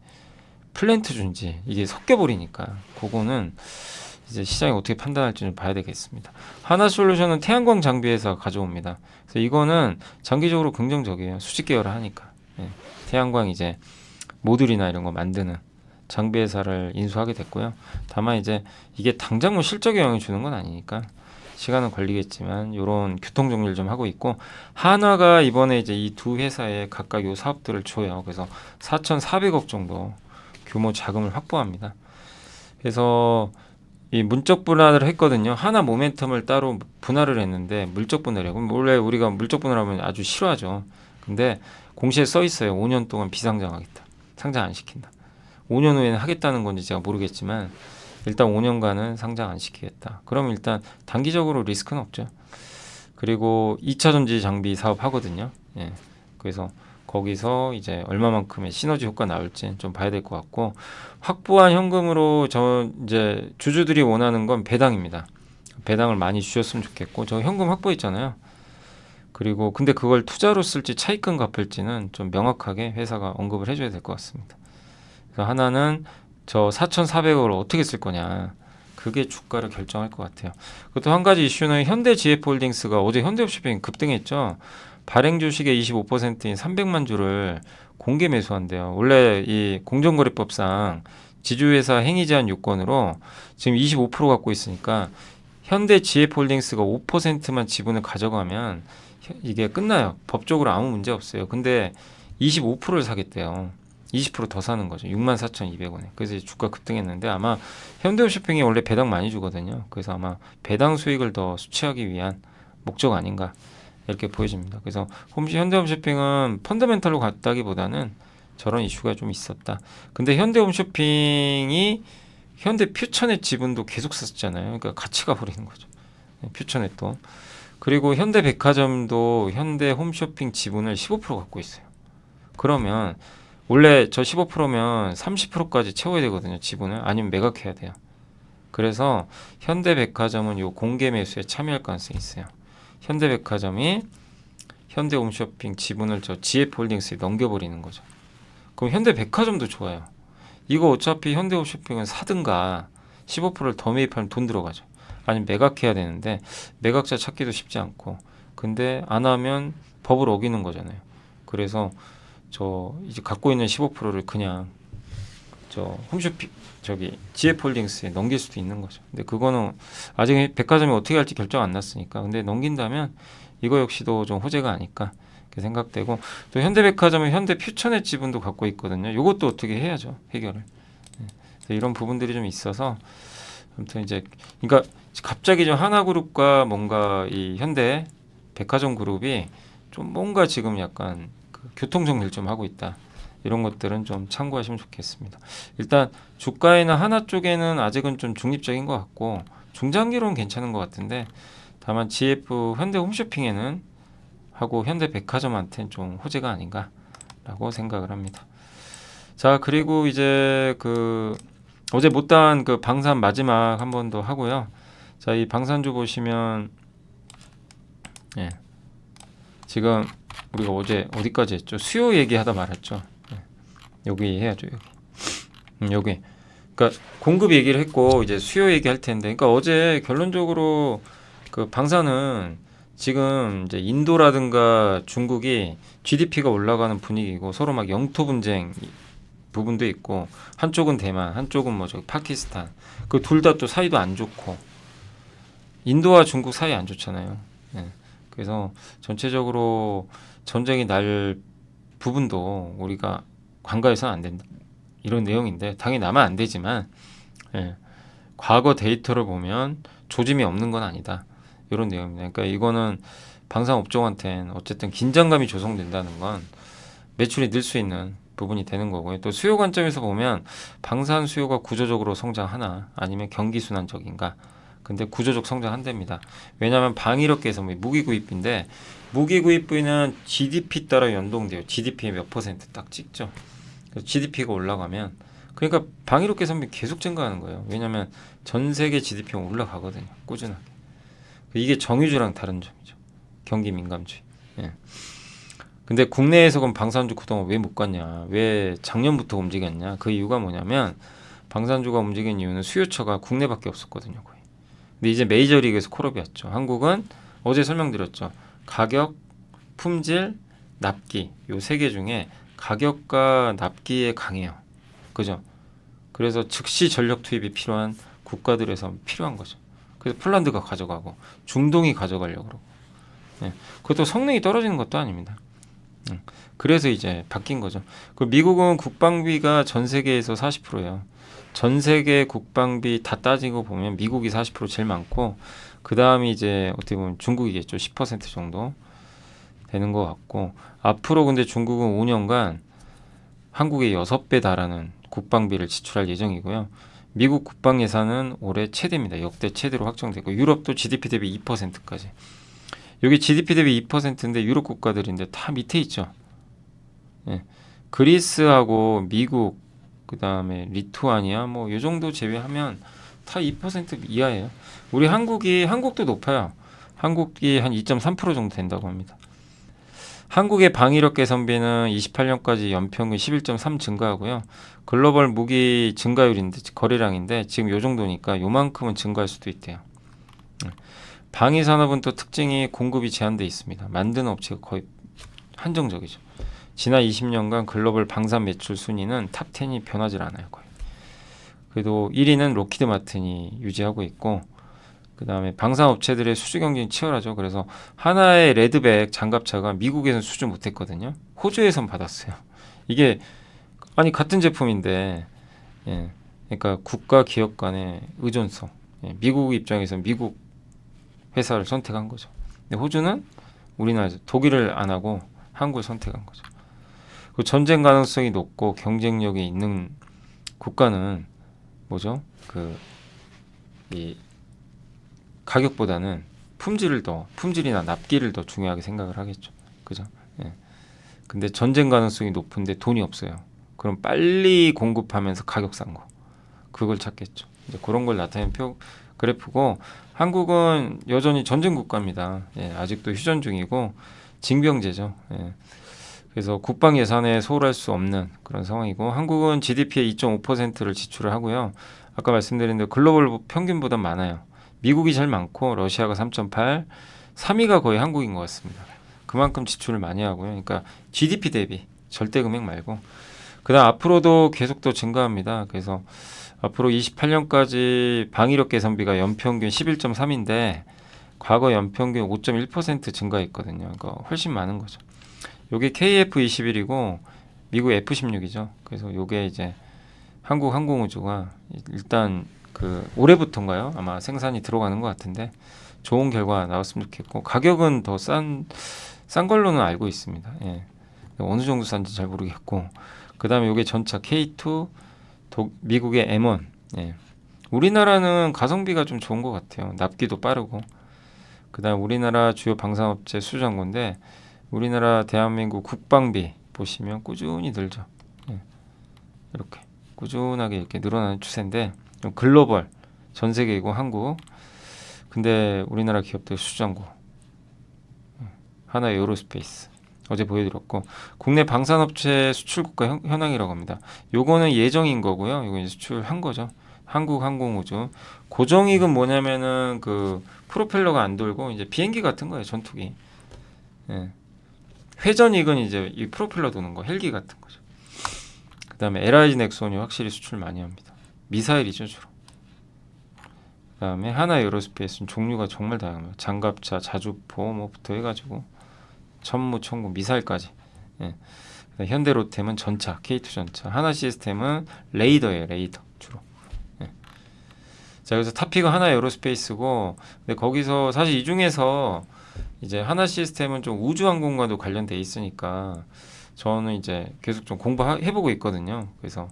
플랜트주인지 이게 섞여버리니까 그거는 이제 시장이 어떻게 판단할지 좀 봐야 되겠습니다. 하나솔루션은 태양광 장비 회사 가져옵니다. 그래서 이거는 장기적으로 긍정적이에요. 수직 계열을 하니까. 예. 태양광 이제 모듈이나 이런 거 만드는 장비 회사를 인수하게 됐고요. 다만 이제 이게 당장 뭐 실적에 영향을 주는 건 아니니까 시간은 걸리겠지만 이런 교통 정리를 좀 하고 있고 한화가 이번에 이제 이 두 회사에 각각 요 사업들을 줘요. 그래서 4,400억 정도 규모 자금을 확보합니다. 그래서 이 문적 분할을 했거든요. 하나 모멘텀을 따로 분할을 했는데 물적 분할이에요. 그럼 원래 우리가 물적 분할하면 아주 싫어하죠. 근데 공시에 써 있어요. 5년 동안 비상장하겠다. 상장 안 시킨다. 5년 후에는 하겠다는 건지 제가 모르겠지만 일단 5년간은 상장 안 시키겠다. 그럼 일단 단기적으로 리스크는 없죠. 그리고 2차 전지 장비 사업 하거든요. 예. 그래서 거기서 이제 얼마만큼의 시너지 효과 나올지 좀 봐야 될 것 같고 확보한 현금으로 저 이제 주주들이 원하는 건 배당입니다. 배당을 많이 주셨으면 좋겠고 저 현금 확보했잖아요. 그리고 근데 그걸 투자로 쓸지 차익금 갚을지는 좀 명확하게 회사가 언급을 해줘야 될 것 같습니다. 그래서 하나는 저 4,400억을 어떻게 쓸 거냐. 그게 주가를 결정할 것 같아요. 그것도 한 가지 이슈는 현대GF홀딩스가 어제 현대홈쇼핑 급등했죠. 발행 주식의 25%인 300만 주를 공개 매수한대요. 원래 이 공정거래법상 지주회사 행위 제한 요건으로 지금 25% 갖고 있으니까 현대GF홀딩스가 5%만 지분을 가져가면 이게 끝나요. 법적으로 아무 문제 없어요. 근데 25%를 사겠대요. 20% 더 사는 거죠. 64,200원에. 그래서 이제 주가 급등했는데 아마 현대홈쇼핑이 원래 배당 많이 주거든요. 그래서 아마 배당 수익을 더 수취하기 위한 목적 아닌가 이렇게 보여집니다. 그래서 현대홈쇼핑은 펀더멘탈로 갔다기보다는 저런 이슈가 좀 있었다. 근데 현대홈쇼핑이 현대퓨처넷 지분도 계속 샀잖아요. 그러니까 같이 가버리는 거죠. 퓨처넷도. 그리고 현대백화점도 현대홈쇼핑 지분을 15% 갖고 있어요. 그러면 원래 저 15%면 30%까지 채워야 되거든요. 지분을. 아니면 매각해야 돼요. 그래서 현대백화점은 요 공개 매수에 참여할 가능성이 있어요. 현대백화점이 현대홈쇼핑 지분을 저 GF홀딩스에 넘겨버리는 거죠. 그럼 현대백화점도 좋아요. 이거 어차피 현대홈쇼핑은 사든가 15%를 더 매입하면 돈 들어가죠. 아니면 매각해야 되는데 매각자 찾기도 쉽지 않고 근데 안 하면 법을 어기는 거잖아요. 그래서 저 이제 갖고 있는 15%를 그냥 저 홈쇼핑 저기 GF홀딩스에 넘길 수도 있는 거죠. 근데 그거는 아직 백화점이 어떻게 할지 결정 안 났으니까. 근데 넘긴다면 이거 역시도 좀 호재가 아닐까 이렇게 생각되고 또 현대백화점은 현대퓨처넷 지분도 갖고 있거든요. 이것도 어떻게 해야죠 해결을. 그래서 이런 부분들이 좀 있어서 아무튼 이제 그러니까 갑자기 좀 하나그룹과 뭔가 이 현대백화점 그룹이 좀 뭔가 지금 약간 그 교통 정리를 좀 하고 있다. 이런 것들은 좀 참고하시면 좋겠습니다. 일단 주가에는 하나 쪽에는 아직은 좀 중립적인 것 같고 중장기로는 괜찮은 것 같은데 다만 GF 현대홈쇼핑에는 하고 현대백화점한테는 좀 호재가 아닌가라고 생각을 합니다. 자 그리고 이제 그 어제 못다한 그 방산 마지막 한 번 더 하고요. 자 이 방산주 보시면 예. 지금 우리가 어제 어디까지 했죠? 수요 얘기하다 말았죠. 여기 해야죠. 여기. 그러니까 공급 얘기를 했고 이제 수요 얘기할 텐데, 그러니까 어제 결론적으로 그 방사는 지금 이제 인도라든가 중국이 GDP가 올라가는 분위기고 서로 막 영토 분쟁 부분도 있고 한쪽은 대만, 한쪽은 뭐 저기 파키스탄. 그 둘 다 또 사이도 안 좋고 인도와 중국 사이 안 좋잖아요. 네. 그래서 전체적으로 전쟁이 날 부분도 우리가 관가해서는 안 된다. 이런 내용인데 당연히 나면 안 되지만 예, 과거 데이터를 보면 조짐이 없는 건 아니다. 이런 내용입니다. 그러니까 이거는 방산업종한테는 어쨌든 긴장감이 조성된다는 건 매출이 늘 수 있는 부분이 되는 거고요. 또 수요 관점에서 보면 방산 수요가 구조적으로 성장하나 아니면 경기 순환적인가. 근데 구조적 성장한답니다. 왜냐하면 방위력계에서 무기 구입인데 무기 구입 부위는 GDP 따라 연동돼요. GDP의 몇 퍼센트 딱 찍죠. 그래서 GDP가 올라가면 그러니까 방위력계 선비 계속 증가하는 거예요. 왜냐하면 전 세계 GDP가 올라가거든요. 꾸준하게. 이게 정유주랑 다른 점이죠. 경기 민감주의. 예. 근데 국내에서 그럼 방산주 그동안 왜 못 갔냐? 왜 작년부터 움직였냐? 그 이유가 뭐냐면 방산주가 움직인 이유는 수요처가 국내밖에 없었거든요. 거의. 근데 이제 메이저리그에서 콜업이 왔죠. 한국은 어제 설명드렸죠. 가격, 품질, 납기 요 세 개 중에 가격과 납기에 강해요. 그죠? 그래서 즉시 전력 투입이 필요한 국가들에서 필요한 거죠. 그래서 폴란드가 가져가고 중동이 가져가려고 그러고. 예. 그것도 성능이 떨어지는 것도 아닙니다. 그래서 이제 바뀐 거죠. 그 미국은 국방비가 전 세계에서 40%예요. 전 세계 국방비 다 따지고 보면 미국이 40% 제일 많고 그 다음이 이제 어떻게 보면 중국이겠죠. 10% 정도 되는 것 같고 앞으로 근데 중국은 5년간 한국의 6배 달하는 국방비를 지출할 예정이고요. 미국 국방 예산은 올해 최대입니다. 역대 최대로 확정되고 유럽도 GDP 대비 2%까지. 여기 GDP 대비 2%인데 유럽 국가들인데 다 밑에 있죠. 예. 그리스하고 미국 그다음에 리투아니아 뭐 요 정도 제외하면 다 2% 이하예요. 우리 한국도 높아요. 한국이 한 2.3% 정도 된다고 합니다. 한국의 방위력 개선비는 28년까지 연평균 11.3 증가하고요. 글로벌 무기 증가율인데 거래량인데 지금 요 정도니까 요만큼은 증가할 수도 있대요. 방위 산업은 또 특징이 공급이 제한돼 있습니다. 만드는 업체가 거의 한정적이죠. 지난 20년간 글로벌 방산 매출 순위는 탑 10이 변하지 않아요. 거의. 그래도 1위는 록히드 마틴이 유지하고 있고 그 다음에 방산 업체들의 수주 경쟁이 치열하죠. 그래서 하나의 레드백 장갑차가 미국에서는 수주 못했거든요. 호주에선 받았어요. 이게 아니 같은 제품인데 예, 그러니까 국가 기업 간의 의존성 예, 미국 입장에서 미국 회사를 선택한 거죠. 근데 호주는 우리나라에서 독일을 안 하고 한국을 선택한 거죠. 그 전쟁 가능성이 높고 경쟁력이 있는 국가는 뭐죠? 이 가격보다는 품질이나 납기를 더 중요하게 생각을 하겠죠. 그죠? 예. 근데 전쟁 가능성이 높은데 돈이 없어요. 그럼 빨리 공급하면서 가격 싼 거. 그걸 찾겠죠. 이제 그런 걸 나타낸 그래프고 한국은 여전히 전쟁 국가입니다. 예, 아직도 휴전 중이고 징병제죠. 예. 그래서 국방 예산에 소홀할 수 없는 그런 상황이고 한국은 GDP의 2.5%를 지출을 하고요. 아까 말씀드린 대로 글로벌 평균보다 많아요. 미국이 제일 많고 러시아가 3.8, 3위가 거의 한국인 것 같습니다. 그만큼 지출을 많이 하고요. 그러니까 GDP 대비 절대 금액 말고 그다음 앞으로도 계속 더 증가합니다. 그래서 앞으로 28년까지 방위력 개선비가 연평균 11.3인데 과거 연평균 5.1% 증가했거든요. 그러니까 훨씬 많은 거죠. 요게 KF21이고 미국 F16이죠. 그래서 요게 이제 한국 항공우주가 일단 그 올해부터인가요? 아마 생산이 들어가는 것 같은데 좋은 결과 나왔으면 좋겠고 가격은 더 싼 걸로는 알고 있습니다. 예. 어느 정도 싼지 잘 모르겠고 그 다음에 요게 전차 K2 미국의 M1 예. 우리나라는 가성비가 좀 좋은 것 같아요. 납기도 빠르고 그 다음 우리나라 주요 방산업체 수주장고인데 우리나라 대한민국 국방비 보시면 꾸준히 늘죠. 예. 이렇게 꾸준하게 이렇게 늘어나는 추세인데 글로벌 전 세계이고 한국 근데 우리나라 기업들 수주장고 하나 에어로스페이스 어제 보여드렸고 국내 방산업체 수출국가 현황이라고 합니다. 요거는 예정인 거고요. 요거 이제 수출한 거죠. 한국 항공우주 고정익은 뭐냐면은 그 프로펠러가 안 돌고 이제 비행기 같은 거예요. 전투기. 예. 회전익은 이제 이 프로펠러 도는 거 헬기 같은 거죠. 그다음에 LIG 넥슨이 확실히 수출 많이 합니다. 미사일이죠 주로. 그다음에 하나 에어로스페이스는 종류가 정말 다양합니다. 장갑차, 자주포 뭐부터 해가지고 천무, 천구, 미사일까지. 예. 현대로템은 전차, K2 전차. 하나 시스템은 레이더예요, 레이더 주로. 예. 자, 그래서 탑픽은 하나 에어로스페이스고, 근데 거기서 사실 이 중에서 이제 하나 시스템은 좀 우주항공과도 관련돼 있으니까 저는 이제 계속 좀 공부해보고 있거든요. 그래서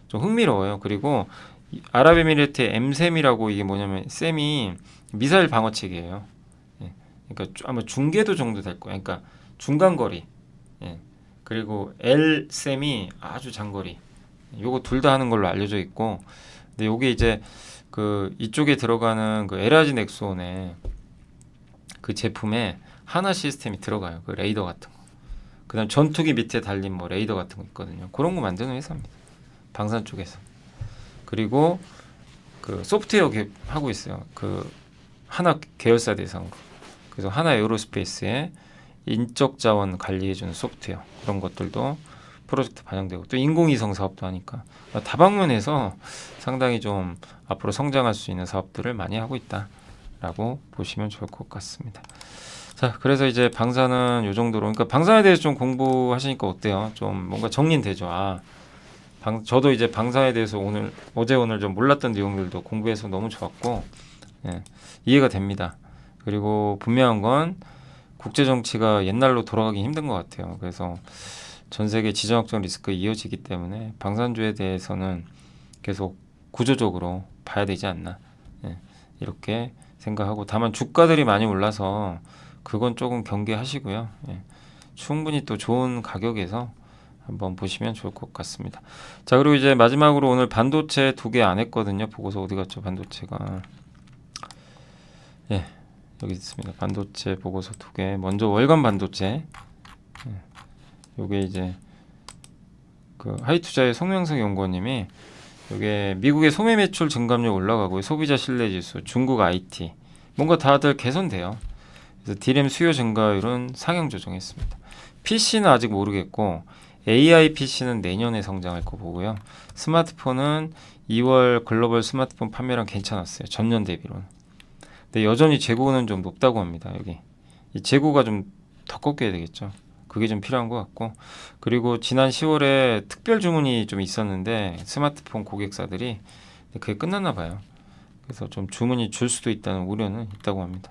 좀 흥미로워요. 그리고 아랍에미리트의 M셈이라고 이게 뭐냐면 셈이 미사일 방어책이에요. 예. 그러니까 아마 중궤도 정도 될 거예요. 그러니까 중간거리. 예. 그리고 L셈이 아주 장거리. 요거 둘 다 하는 걸로 알려져 있고, 근데 요게 이제 그 이쪽에 들어가는 그 LRG 넥스온에 그 제품에 하나 시스템이 들어가요. 그 레이더 같은 거. 그다음 전투기 밑에 달린 뭐 레이더 같은 거 있거든요. 그런 거 만드는 회사입니다. 방산 쪽에서. 그리고 그 소프트웨어 하고 있어요. 그 하나 계열사 대상으로. 그래서 하나 에어로스페이스에 인적 자원 관리해주는 소프트웨어 그런 것들도 프로젝트 반영되고 또 인공위성 사업도 하니까 다방면에서 상당히 좀 앞으로 성장할 수 있는 사업들을 많이 하고 있다라고 보시면 좋을 것 같습니다. 자, 그래서 이제 방사는 요 정도로, 그러니까 방사에 대해서 좀 공부하시니까 어때요? 좀 뭔가 정리되죠. 저도 이제 방사에 대해서 어제 오늘 좀 몰랐던 내용들도 공부해서 너무 좋았고, 예, 이해가 됩니다. 그리고 분명한 건 국제 정치가 옛날로 돌아가기 힘든 것 같아요. 그래서 전 세계 지정학적 리스크가 이어지기 때문에 방산주에 대해서는 계속 구조적으로 봐야 되지 않나, 예, 이렇게 생각하고, 다만 주가들이 많이 올라서 그건 조금 경계하시고요. 예, 충분히 또 좋은 가격에서 한번 보시면 좋을 것 같습니다. 자, 그리고 이제 마지막으로 오늘 반도체 2개 안 했거든요. 보고서 어디 갔죠? 반도체가. 예, 여기 있습니다. 반도체 보고서 2개. 먼저 월간 반도체. 예, 요게 이제 그 하이투자의 송명석 연구원님이 요게 미국의 소매 매출 증감률 올라가고 소비자 신뢰 지수, 중국 IT 뭔가 다들 개선돼요. 그래서 D램 수요 증가율은 상향 조정했습니다. PC는 아직 모르겠고 AI PC는 내년에 성장할 거 보고요. 스마트폰은 2월 글로벌 스마트폰 판매량 괜찮았어요. 전년 대비로는. 근데 여전히 재고는 좀 높다고 합니다. 여기 이 재고가 좀 더 꺾여야 되겠죠. 그게 좀 필요한 것 같고, 그리고 지난 10월에 특별 주문이 좀 있었는데 스마트폰 고객사들이 그게 끝났나 봐요. 그래서 좀 주문이 줄 수도 있다는 우려는 있다고 합니다.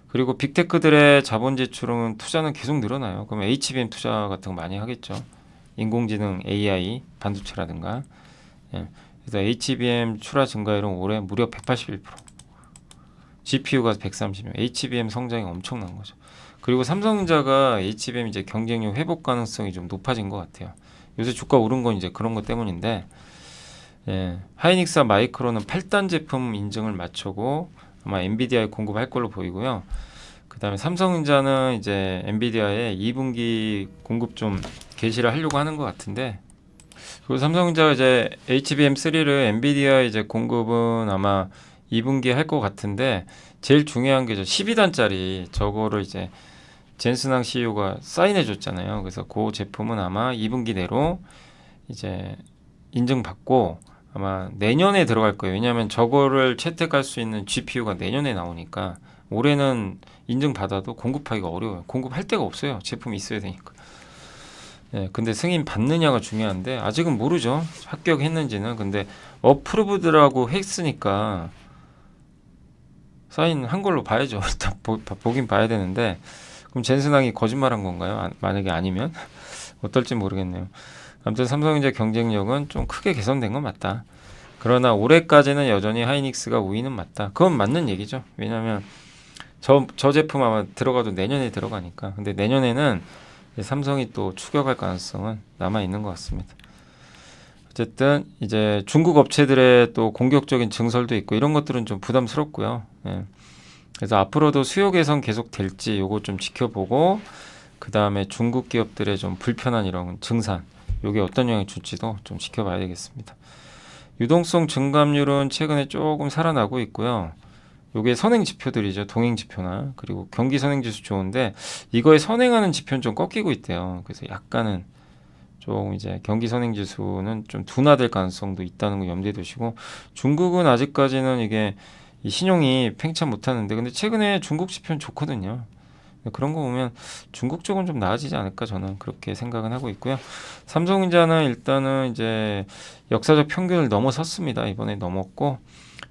그리고 빅테크들의 자본 지출은 투자는 계속 늘어나요. 그럼 HBM 투자 같은 거 많이 하겠죠. 인공지능, AI, 반도체라든가. 예. 그래서 HBM 출하 증가율은 올해 무려 181%. GPU가 130명. HBM 성장이 엄청난 거죠. 그리고 삼성전자가 HBM 이제 경쟁력 회복 가능성이 좀 높아진 것 같아요. 요새 주가 오른 건 이제 그런 것 때문인데, 예. 하이닉스와 마이크론은 8단 제품 인증을 마치고 아마 엔비디아에 공급할 걸로 보이고요. 그 다음에 삼성전자는 이제 엔비디아에 2분기 공급 좀 개시를 하려고 하는 것 같은데, 그리고 삼성전자가 이제 HBM3를 엔비디아 이제 공급은 아마 2분기에 할 것 같은데, 제일 중요한 게 12단짜리 저거를 이제 젠슨항 CEO가 사인해 줬잖아요. 그래서 그 제품은 아마 2분기 내로 이제 인증받고 아마 내년에 들어갈 거예요. 왜냐하면 저거를 채택할 수 있는 GPU가 내년에 나오니까 올해는 인증받아도 공급하기가 어려워요. 공급할 데가 없어요. 제품이 있어야 되니까. 예, 근데 승인 받느냐가 중요한데 아직은 모르죠. 합격했는지는. 근데 어프로브드라고 했으니까 사인한 걸로 봐야죠. 일단 보긴 봐야 되는데, 그럼 젠슨항이 거짓말한 건가요? 만약에 아니면 어떨지 모르겠네요. 아무튼 삼성전자 경쟁력은 좀 크게 개선된 건 맞다. 그러나 올해까지는 여전히 하이닉스가 우위는 맞다. 그건 맞는 얘기죠. 왜냐하면 저 제품 아마 들어가도 내년에 들어가니까. 근데 내년에는 삼성이 또 추격할 가능성은 남아 있는 것 같습니다. 어쨌든 이제 중국 업체들의 또 공격적인 증설도 있고 이런 것들은 좀 부담스럽고요. 예. 그래서 앞으로도 수요 개선 계속 될지 요거 좀 지켜보고, 그 다음에 중국 기업들의 좀 불편한 이런 증산, 요게 어떤 영향을 줄지도 좀 지켜봐야 되겠습니다. 유동성 증감률은 최근에 조금 살아나고 있고요. 요게 선행 지표들이죠. 동행 지표나, 그리고 경기 선행 지수 좋은데 이거에 선행하는 지표는 좀 꺾이고 있대요. 그래서 약간은 좀 이제 경기 선행 지수는 좀 둔화될 가능성도 있다는 거 염두에 두시고, 중국은 아직까지는 이게 이 신용이 팽창 못하는데, 근데 최근에 중국 지표는 좋거든요. 그런 거 보면 중국 쪽은 좀 나아지지 않을까, 저는 그렇게 생각은 하고 있고요. 삼성전자는 일단은 이제 역사적 평균을 넘어섰습니다. 이번에 넘었고,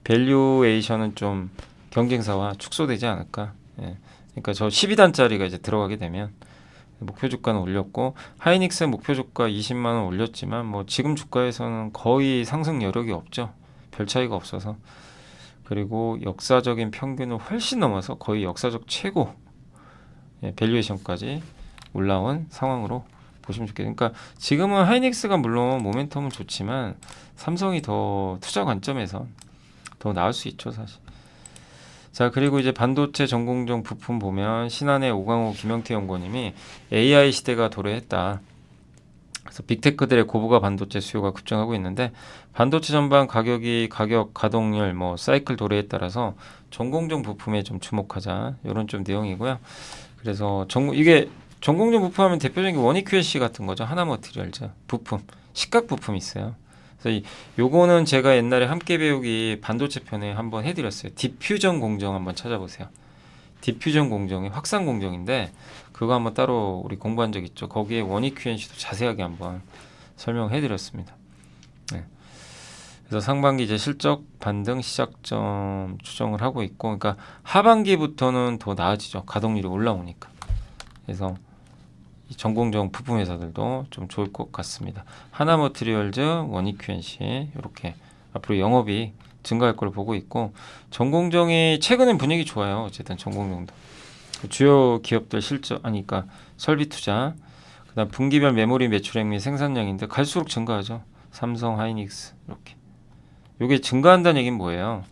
밸류에이션은 좀 경쟁사와 축소되지 않을까. 예. 그러니까 저 12단짜리가 이제 들어가게 되면 목표 주가는 올렸고 하이닉스 목표 주가 20만 원 올렸지만 뭐 지금 주가에서는 거의 상승 여력이 없죠. 별 차이가 없어서. 그리고 역사적인 평균을 훨씬 넘어서 거의 역사적 최고 밸류에이션까지 올라온 상황으로 보시면 좋겠어요. 그러니까 지금은 하이닉스가 물론 모멘텀은 좋지만 삼성이 더 투자 관점에서 더 나을 수 있죠, 사실. 자, 그리고 이제 반도체 전공정 부품 보면 신한의 오강호 김영태 연구원님이 AI 시대가 도래했다. 그래서 빅테크들의 고부가 반도체 수요가 급증하고 있는데 반도체 전반 가격, 가동률, 뭐 사이클 도래에 따라서 전공정 부품에 좀 주목하자. 이런 좀 내용이고요. 그래서 이게 전공정 부품하면 대표적인 게 원익QLC 같은 거죠. 하나머티리얼즈 부품, 식각 부품 있어요. 그래서 요거는 제가 옛날에 함께 배우기 반도체 편에 한번 해드렸어요. 디퓨전 공정 한번 찾아보세요. 디퓨전 공정이 확산 공정인데 그거 한번 따로 우리 공부한 적 있죠. 거기에 원익 QNC도 자세하게 한번 설명해드렸습니다. 네. 그래서 상반기 이제 실적 반등 시작점 추정을 하고 있고, 그러니까 하반기부터는 더 나아지죠. 가동률이 올라오니까. 그래서 이 전공정 부품 회사들도 좀 좋을 것 같습니다. 하나머티리얼즈, 원익 QNC 이렇게 앞으로 영업이 증가할 걸 보고 있고, 전공정이 최근엔 분위기 좋아요. 어쨌든 전공정도 주요 기업들 실적 아니까 설비 투자, 그다음 분기별 메모리 매출액 및 생산량인데 갈수록 증가하죠. 삼성, 하이닉스 이렇게. 이게 증가한다는 얘기는 뭐예요?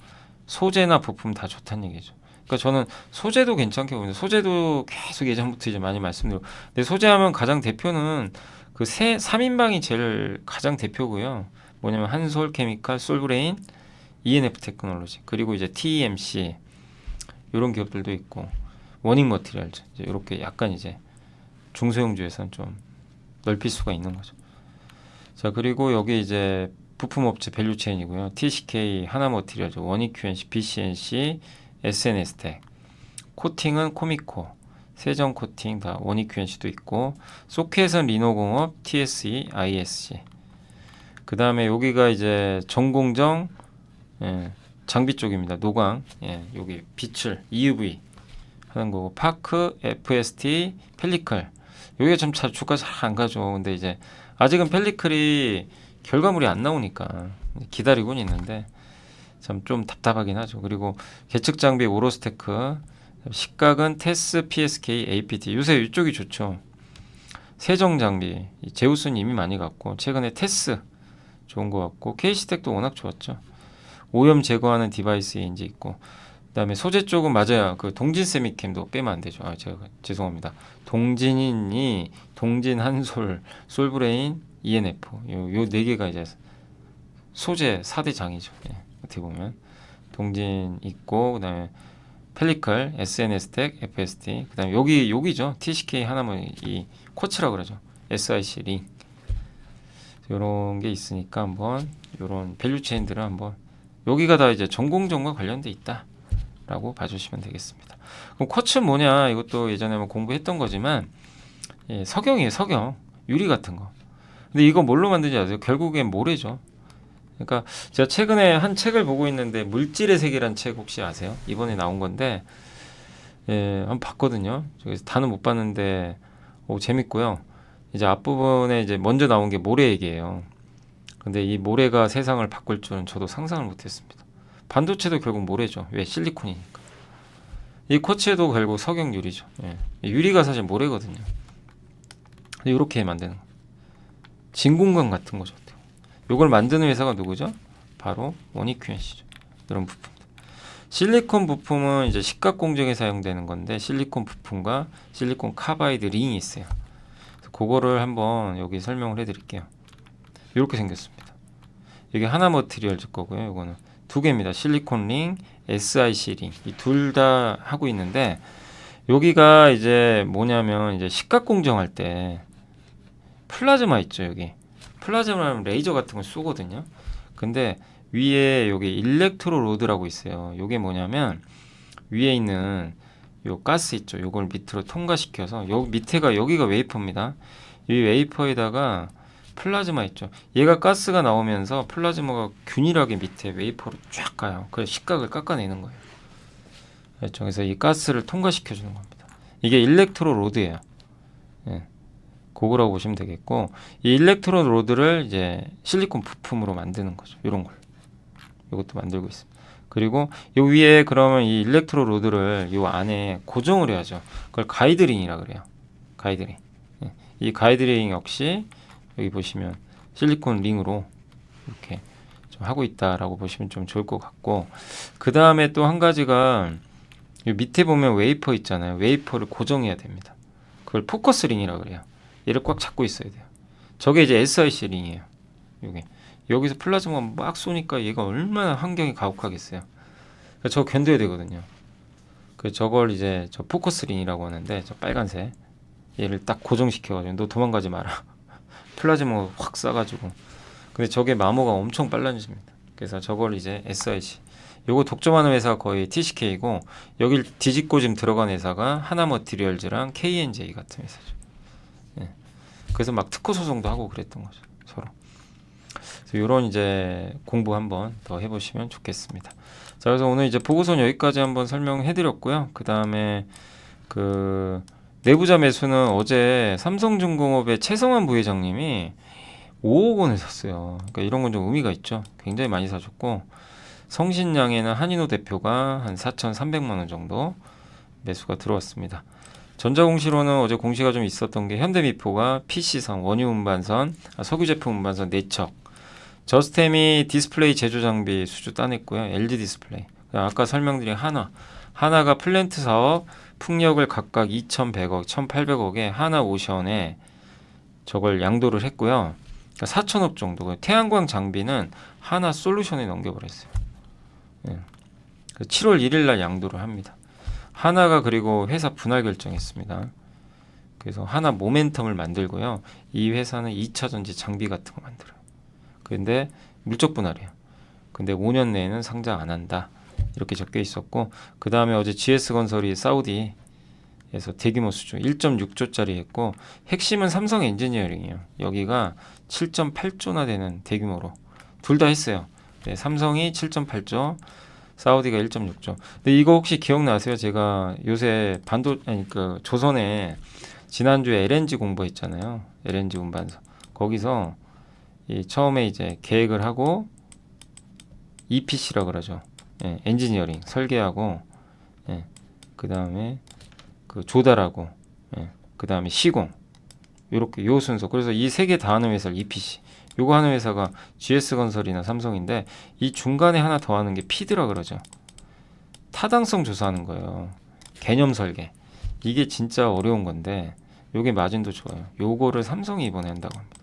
소재나 부품 다 좋다는 얘기죠. 그러니까 저는 소재도 괜찮게 보는데 소재도 계속 예전부터 이제 많이 말씀드리고, 근데 소재하면 가장 대표는 그 3인방이 제일 가장 대표고요. 뭐냐면 한솔 케미칼, 솔브레인, ENF 테크놀로지, 그리고 이제 TEMC 이런 기업들도 있고, 원익 머티리얼즈 이렇게 약간 이제 중소형주에서는 좀 넓힐 수가 있는 거죠. 자, 그리고 여기 이제 부품업체 밸류체인이고요. TCK, 하나머티리얼즈, 원익 QNC, BCNC, SNS텍, 코팅은 코미코, 세정 코팅 다 원익 QNC도 있고, 소켓은 리노공업, TSE, ISC. 그 다음에 여기가 이제 전공정 장비 쪽입니다. 노광, 여기 빛을 EUV 하는 거고, 파크, FST, 펠리클. 여기가 좀 주가 잘 안 가죠. 근데 이제 아직은 펠리클이 결과물이 안 나오니까 기다리고는 있는데 참 좀 답답하긴 하죠. 그리고 계측 장비 오로스테크, 식각은 테스, PSK, APT. 요새 이쪽이 좋죠. 세정 장비 제우스는 이미 많이 갔고, 최근에 테스 좋은 것 같고, KC텍도 워낙 좋았죠. 오염 제거하는 디바이스 이제 있고, 그다음에 소재 쪽은 맞아요. 그 동진 세미캠도 빼면 안 되죠. 제가 죄송합니다. 동진 한솔, 솔브레인, ENF 요 네 개가 이제 소재 4대 장이죠. 어떻게 보면 동진 있고, 그다음에 펠리컬, SNS텍, FST, 그다음에 여기죠. TCK 하나만 이 코츠라 그러죠. SIC 링 이런 게 있으니까 한번 이런 밸류 체인들을 한번 여기가 다 이제 전공정과 관련돼 있다라고 봐주시면 되겠습니다. 그럼 쿼츠는 뭐냐? 이것도 예전에 한번 공부했던 거지만 석영이에요. 석영, 유리 같은 거. 근데 이거 뭘로 만드는지 아세요? 결국엔 모래죠. 그러니까 제가 최근에 한 책을 보고 있는데 물질의 세계란 책 혹시 아세요? 이번에 나온 건데 한번 봤거든요. 저기서 다는 못 봤는데 재밌고요. 이제 앞부분에 이제 먼저 나온 게 모래 얘기예요. 근데 이 모래가 세상을 바꿀 줄은 저도 상상을 못했습니다. 반도체도 결국 모래죠. 왜? 실리콘이니까. 이 쿼츠도 결국 석영 유리죠. 유리가 사실 모래거든요. 이렇게 만드는 거. 진공관 같은 거죠. 이걸 만드는 회사가 누구죠? 바로 원익 QNC죠. 이런 부품들. 실리콘 부품은 이제 식각 공정에 사용되는 건데, 실리콘 부품과 실리콘 카바이드 링이 있어요. 그래서 그거를 한번 여기 설명을 해드릴게요. 이렇게 생겼습니다. 이게 하나 머티리얼즈 거고요. 이거는 두 개입니다. 실리콘 링, SIC 링. 이 둘 다 하고 있는데, 여기가 이제 뭐냐면 이제 식각 공정할 때 플라즈마 있죠. 여기 플라즈마는 레이저 같은 걸 쏘거든요. 근데 위에 여기 일렉트로 로드라고 있어요. 이게 뭐냐면 위에 있는 요 가스 있죠. 요걸 밑으로 통과시켜서 밑에가 여기가 웨이퍼입니다. 이 웨이퍼에다가 플라즈마 있죠. 얘가 가스가 나오면서 플라즈마가 균일하게 밑에 웨이퍼로 쫙 가요. 그래서 식각을 깎아내는 거예요. 그렇죠. 그래서 이 가스를 통과시켜 주는 겁니다. 이게 일렉트로 로드예요. 예. 그거라고 보시면 되겠고, 이 일렉트로 로드를 이제 실리콘 부품으로 만드는 거죠. 이런 걸. 이것도 만들고 있습니다. 그리고 요 위에 그러면 이 일렉트로 로드를 요 안에 고정을 해야죠. 그걸 가이드링이라 그래요. 가이드링. 예. 이 가이드링 역시 여기 보시면 실리콘 링으로 이렇게 좀 하고 있다라고 보시면 좀 좋을 것 같고, 그 다음에 또 한 가지가 이 밑에 보면 웨이퍼 있잖아요. 웨이퍼를 고정해야 됩니다. 그걸 포커스 링이라고 그래요. 얘를 꽉 잡고 있어야 돼요. 저게 이제 SiC 링이에요. 요게 여기서 플라즈마 막 쏘니까 얘가 얼마나 환경이 가혹하겠어요. 저 견뎌야 되거든요. 그 저걸 이제 저 포커스 링이라고 하는데, 저 빨간색 얘를 딱 고정시켜가지고 너 도망가지 마라. 플라즈마 확 쏴가지고. 근데 저게 마모가 엄청 빨라집니다. 그래서 저걸 이제 SiC. 요거 독점하는 회사가 거의 TCK고, 여길 뒤집고 지금 들어간 회사가 하나머티리얼즈랑 KNJ 같은 회사죠. 예. 그래서 막 특허 소송도 하고 그랬던 거죠, 서로. 그래서 요런 이제 공부 한번 더 해보시면 좋겠습니다. 자, 그래서 오늘 이제 보고서는 여기까지 한번 설명해드렸고요. 그 다음에 그 내부자 매수는 어제 삼성중공업의 최성환 부회장님이 5억 원을 샀어요. 그러니까 이런 건 좀 의미가 있죠. 굉장히 많이 사줬고, 성신양에는 한인호 대표가 한 4,300만 원 정도 매수가 들어왔습니다. 전자공시로는 어제 공시가 좀 있었던 게 현대미포가 PC선, 원유 운반선, 석유 제품 운반선 4척, 저스템이 디스플레이 제조 장비 수주 따냈고요. LG 디스플레이. 아까 설명드린 하나가 플랜트 사업 풍력을 각각 2,100억, 1,800억에 하나오션에 저걸 양도를 했고요. 그러니까 4,000억 정도. 태양광 장비는 하나솔루션에 넘겨버렸어요. 예. 7월 1일 날 양도를 합니다. 하나가 그리고 회사 분할 결정했습니다. 그래서 하나 모멘텀을 만들고요. 이 회사는 2차 전지 장비 같은 거 만들어요. 근데 물적 분할이에요. 근데 5년 내에는 상장 안 한다. 이렇게 적혀 있었고, 그 다음에 어제 GS건설이 사우디에서 대규모 수주 1.6조짜리 했고, 핵심은 삼성 엔지니어링이에요. 여기가 7.8조나 되는 대규모로 둘 다 했어요. 네, 삼성이 7.8조, 사우디가 1.6조. 근데 이거 혹시 기억나세요? 제가 요새 조선에 지난주에 LNG 공부했잖아요. LNG 운반선. 거기서 이 처음에 이제 계획을 하고 EPC라 그러죠. 예, 엔지니어링 설계하고, 예, 그 다음에 그 조달하고, 예, 그 다음에 시공, 요렇게 요 순서. 그래서 이 세 개 다 하는 회사를 EPC. 요거 하는 회사가 GS건설이나 삼성인데, 이 중간에 하나 더 하는 게 피드라 그러죠. 타당성 조사하는 거예요. 개념 설계. 이게 진짜 어려운 건데, 요게 마진도 좋아요. 요거를 삼성이 이번에 한다고 합니다.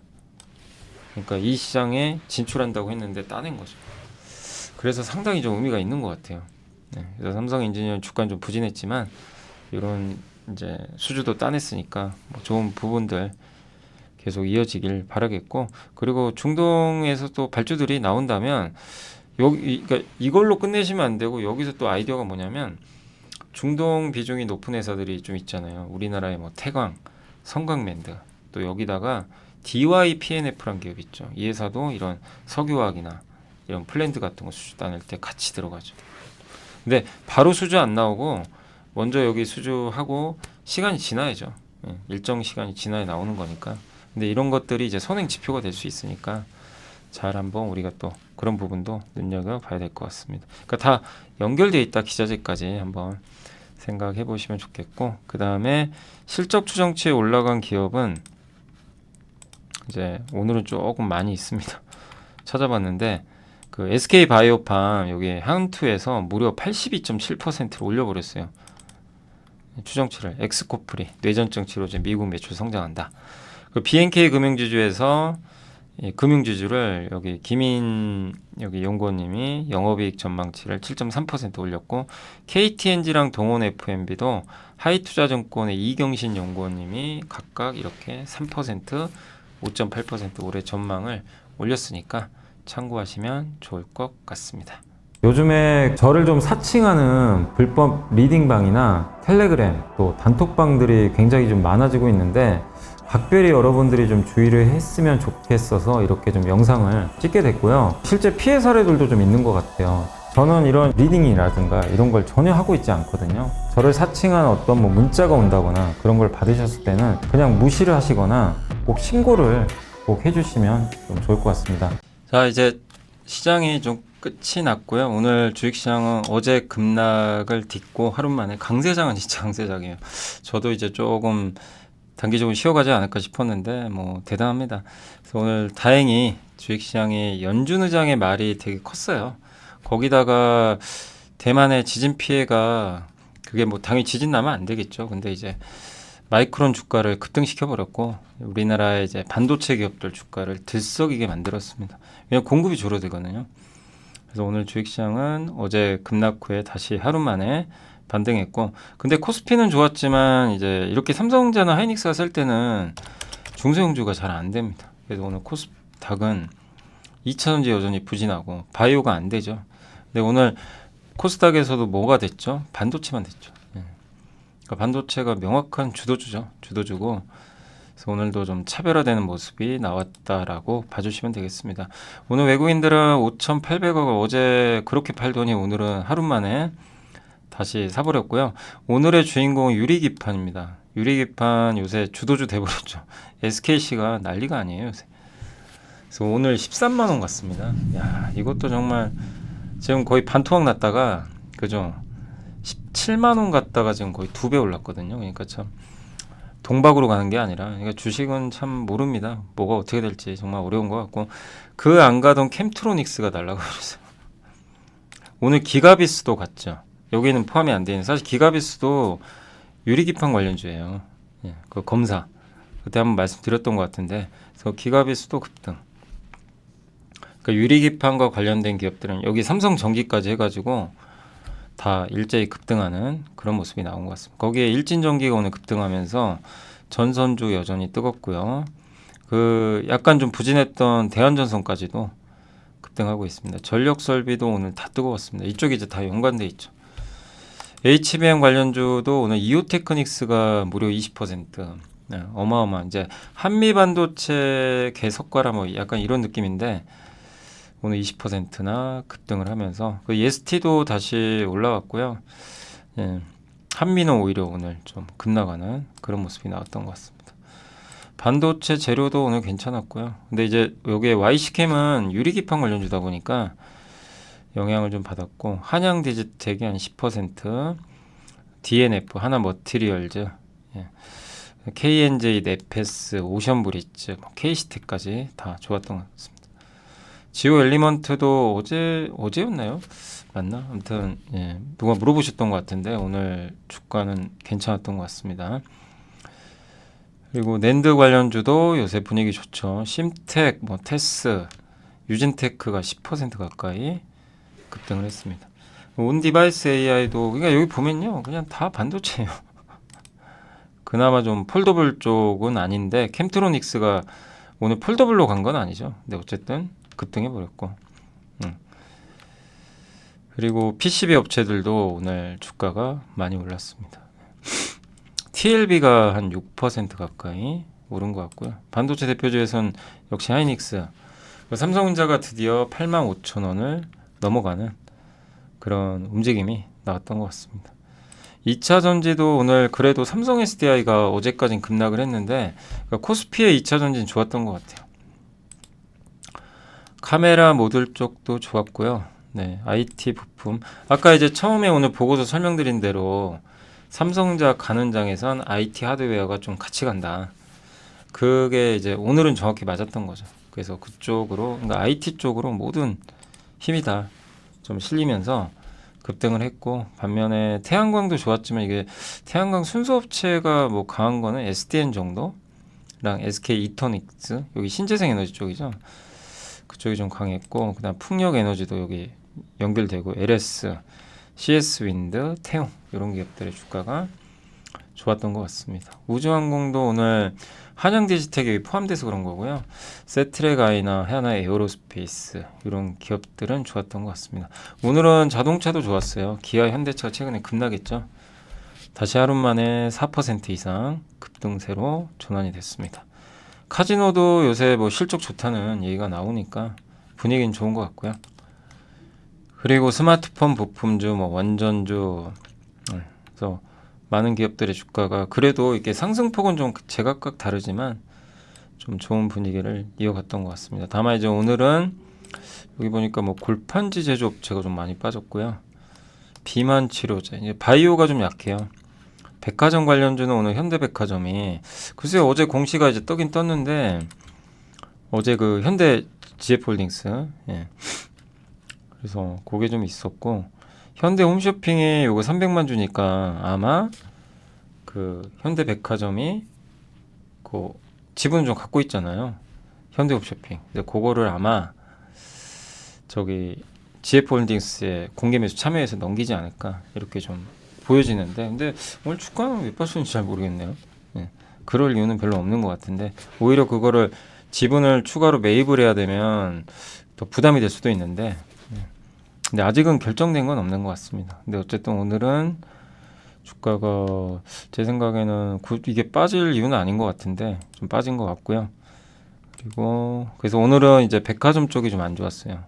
그러니까 이 시장에 진출한다고 했는데 따낸 거죠. 그래서 상당히 좀 의미가 있는 것 같아요. 네, 그래서 삼성 엔지니어링 주가는 좀 부진했지만, 이런 이제 수주도 따냈으니까 뭐 좋은 부분들 계속 이어지길 바라겠고, 그리고 중동에서 또 발주들이 나온다면 그러니까 이걸로 끝내시면 안 되고, 여기서 또 아이디어가 뭐냐면, 중동 비중이 높은 회사들이 좀 있잖아요. 우리나라의 뭐 태광, 성광랜드, 또 여기다가 DYPNF란 기업 있죠. 이 회사도 이런 석유화학이나 이런 플랜트 같은 거 수주 따낼 때 같이 들어가죠. 근데 바로 수주 안 나오고 먼저 여기 수주하고 시간이 지나야죠. 일정 시간이 지나야 나오는 거니까. 근데 이런 것들이 이제 선행 지표가 될 수 있으니까 잘 한번 우리가 또 그런 부분도 눈여겨봐야 될 것 같습니다. 그러니까 다 연결돼 있다. 기자재까지 한번 생각해 보시면 좋겠고, 그 다음에 실적 추정치에 올라간 기업은 이제 오늘은 조금 많이 있습니다. 찾아봤는데 그 SK 바이오팜 여기 한투에서 무려 82.7%를 올려버렸어요. 추정치를. 엑스코프리 뇌전증 치료제 미국 매출 성장한다. 그 BNK 금융지주에서 이 금융지주를 여기 김인 여기 연구원님이 영업이익 전망치를 7.3% 올렸고, KTNG랑 동원 FMB도 하이투자증권의 이경신 연구원님이 각각 이렇게 3%, 5.8% 올해 전망을 올렸으니까 참고하시면 좋을 것 같습니다. 요즘에 저를 좀 사칭하는 불법 리딩방이나 텔레그램 또 단톡방들이 굉장히 좀 많아지고 있는데, 각별히 여러분들이 좀 주의를 했으면 좋겠어서 이렇게 좀 영상을 찍게 됐고요. 실제 피해 사례들도 좀 있는 것 같아요. 저는 이런 리딩이라든가 이런 걸 전혀 하고 있지 않거든요. 저를 사칭한 어떤 뭐 문자가 온다거나 그런 걸 받으셨을 때는 그냥 무시를 하시거나 꼭 신고를 꼭 해주시면 좀 좋을 것 같습니다. 자, 이제 시장이 좀 끝이 났고요. 오늘 주식시장은 어제 급락을 딛고 하루 만에 강세장은 진짜 강세장이에요. 저도 이제 조금 단기적으로 쉬어가지 않을까 싶었는데 뭐 대단합니다. 그래서 오늘 다행히 주식시장이 연준 의장의 말이 되게 컸어요. 거기다가 대만의 지진 피해가 그게 뭐 당연히 지진 나면 안 되겠죠. 근데 이제 마이크론 주가를 급등시켜 버렸고 우리나라의 이제 반도체 기업들 주가를 들썩이게 만들었습니다. 왜냐면 공급이 줄어들거든요. 그래서 오늘 주식시장은 어제 급락 후에 다시 하루 만에 반등했고, 근데 코스피는 좋았지만 이제 이렇게 삼성전자나 하이닉스가 셀 때는 중소형주가 잘 안 됩니다. 그래서 오늘 코스닥은 2차전지 여전히 부진하고 바이오가 안 되죠. 근데 오늘 코스닥에서도 뭐가 됐죠? 반도체만 됐죠. 그러니까 반도체가 명확한 주도주죠. 주도주고. 그래서 오늘도 좀 차별화되는 모습이 나왔다라고 봐주시면 되겠습니다. 오늘 외국인들은 5,800억을 어제 그렇게 팔더니 오늘은 하루 만에 다시 사버렸고요. 오늘의 주인공은 유리기판입니다. 유리기판 요새 주도주 돼버렸죠. SKC가 난리가 아니에요 요새. 그래서 오늘 13만 원 갔습니다. 야, 이것도 정말 지금 거의 반토막 났다가 그죠? 17만 원 갔다가 지금 거의 2배 올랐거든요. 그러니까 참 동박으로 가는 게 아니라 그러니까 주식은 참 모릅니다. 뭐가 어떻게 될지 정말 어려운 것 같고 그 안 가던 캠트로닉스가 날라가 버렸어요. 오늘 기가비스도 갔죠. 여기는 포함이 안 되는 사실 기가비스도 유리기판 관련주예요. 예, 그 검사 그때 한번 말씀드렸던 것 같은데 그래서 기가비스도 급등. 그러니까 유리기판과 관련된 기업들은 여기 삼성전기까지 해가지고 다 일제히 급등하는 그런 모습이 나온 것 같습니다. 거기에 일진전기가 오늘 급등하면서 전선주 여전히 뜨겁고요. 그 약간 좀 부진했던 대한전선까지도 급등하고 있습니다. 전력설비도 오늘 다 뜨거웠습니다. 이쪽이 이제 다 연관돼 있죠. HBM 관련주도 오늘 이오테크닉스가 무려 20%. 네, 어마어마한 이제 한미 반도체 개석과라 뭐 약간 이런 느낌인데 오늘 20%나 급등을 하면서 그 EST도 다시 올라왔고요. 예, 한미는 오히려 오늘 좀 급나가는 그런 모습이 나왔던 것 같습니다. 반도체 재료도 오늘 괜찮았고요. 근데 이제 여기에 YC캠은 유리기판 관련주다 보니까 영향을 좀 받았고 한양 디지텍이 한 10%, DNF, 하나머티리얼즈, 예, KNJ, 네페스, 오션브리츠, KC텍까지 다 좋았던 것 같습니다. 지오 엘리먼트도 어제였나요? 맞나? 아무튼 예, 누가 물어보셨던 것 같은데 오늘 주가는 괜찮았던 것 같습니다. 그리고 낸드 관련주도 요새 분위기 좋죠. 심텍, 뭐 테스, 유진테크가 10% 가까이 급등을 했습니다. 온디바이스 AI도 그러니까 여기 보면요, 그냥 다 반도체예요. 그나마 좀 폴더블 쪽은 아닌데 캠트로닉스가 오늘 폴더블로 간 건 아니죠. 근데 어쨌든 급등해 버렸고. 그리고 PCB 업체들도 오늘 주가가 많이 올랐습니다. TLB가 한 6% 가까이 오른 것 같고요. 반도체 대표주에선 역시 하이닉스, 삼성전자가 드디어 85,000원을 넘어가는 그런 움직임이 나왔던 것 같습니다. 2차 전지도 오늘 그래도 삼성 SDI가 어제까지는 급락을 했는데 그러니까 코스피의 2차 전지는 좋았던 것 같아요. 카메라 모듈 쪽도 좋았고요. 네, IT 부품. 아까 이제 처음에 오늘 보고서 설명드린 대로 삼성전자 가는 장에선 IT 하드웨어가 좀 같이 간다. 그게 이제 오늘은 정확히 맞았던 거죠. 그래서 그쪽으로, 그러니까 IT 쪽으로 모든 힘이 다 좀 실리면서 급등을 했고, 반면에 태양광도 좋았지만 이게 태양광 순수업체가 뭐 강한 거는 SDN 정도랑 SK 이터닉스, 여기 신재생 에너지 쪽이죠. 그쪽이 좀 강했고, 그다음 풍력 에너지도 여기 연결되고 LS, CS 윈드, 태용 이런 기업들의 주가가 좋았던 것 같습니다. 우주항공도 오늘 한양 디지텍이 포함돼서 그런 거고요. 세트렉 아이나 하나 에어로스페이스 이런 기업들은 좋았던 것 같습니다. 오늘은 자동차도 좋았어요. 기아, 현대차가 최근에 급락했죠. 다시 하루 만에 4% 이상 급등세로 전환이 됐습니다. 카지노도 요새 뭐 실적 좋다는 얘기가 나오니까 분위기는 좋은 것 같고요. 그리고 스마트폰 부품주, 뭐 원전주, 그래서 많은 기업들의 주가가 그래도 이렇게 상승폭은 좀 제각각 다르지만 좀 좋은 분위기를 이어갔던 것 같습니다. 다만 이제 오늘은 여기 보니까 뭐 골판지 제조업체가 좀 많이 빠졌고요. 비만 치료제, 이제 바이오가 좀 약해요. 백화점 관련주는 오늘 현대백화점이 글쎄요 어제 공시가 이제 떠긴 떴는데 어제 그 현대 GF홀딩스 그래서 그게 좀 있었고 현대 홈쇼핑이 요거 300만 주니까 아마 그 현대백화점이 그 지분 좀 갖고 있잖아요. 현대 홈쇼핑. 근데 그거를 아마 저기 GF홀딩스에 공개 매수 참여해서 넘기지 않을까 이렇게 좀 보여지는데 근데 오늘 주가는 왜 빠졌는지 잘 모르겠네요. 그럴 이유는 별로 없는 것 같은데 오히려 그거를 지분을 추가로 매입을 해야 되면 더 부담이 될 수도 있는데 근데 아직은 결정된 건 없는 것 같습니다. 근데 어쨌든 오늘은 주가가 제 생각에는 이게 빠질 이유는 아닌 것 같은데 좀 빠진 것 같고요. 그리고 그래서 오늘은 이제 백화점 쪽이 좀 안 좋았어요.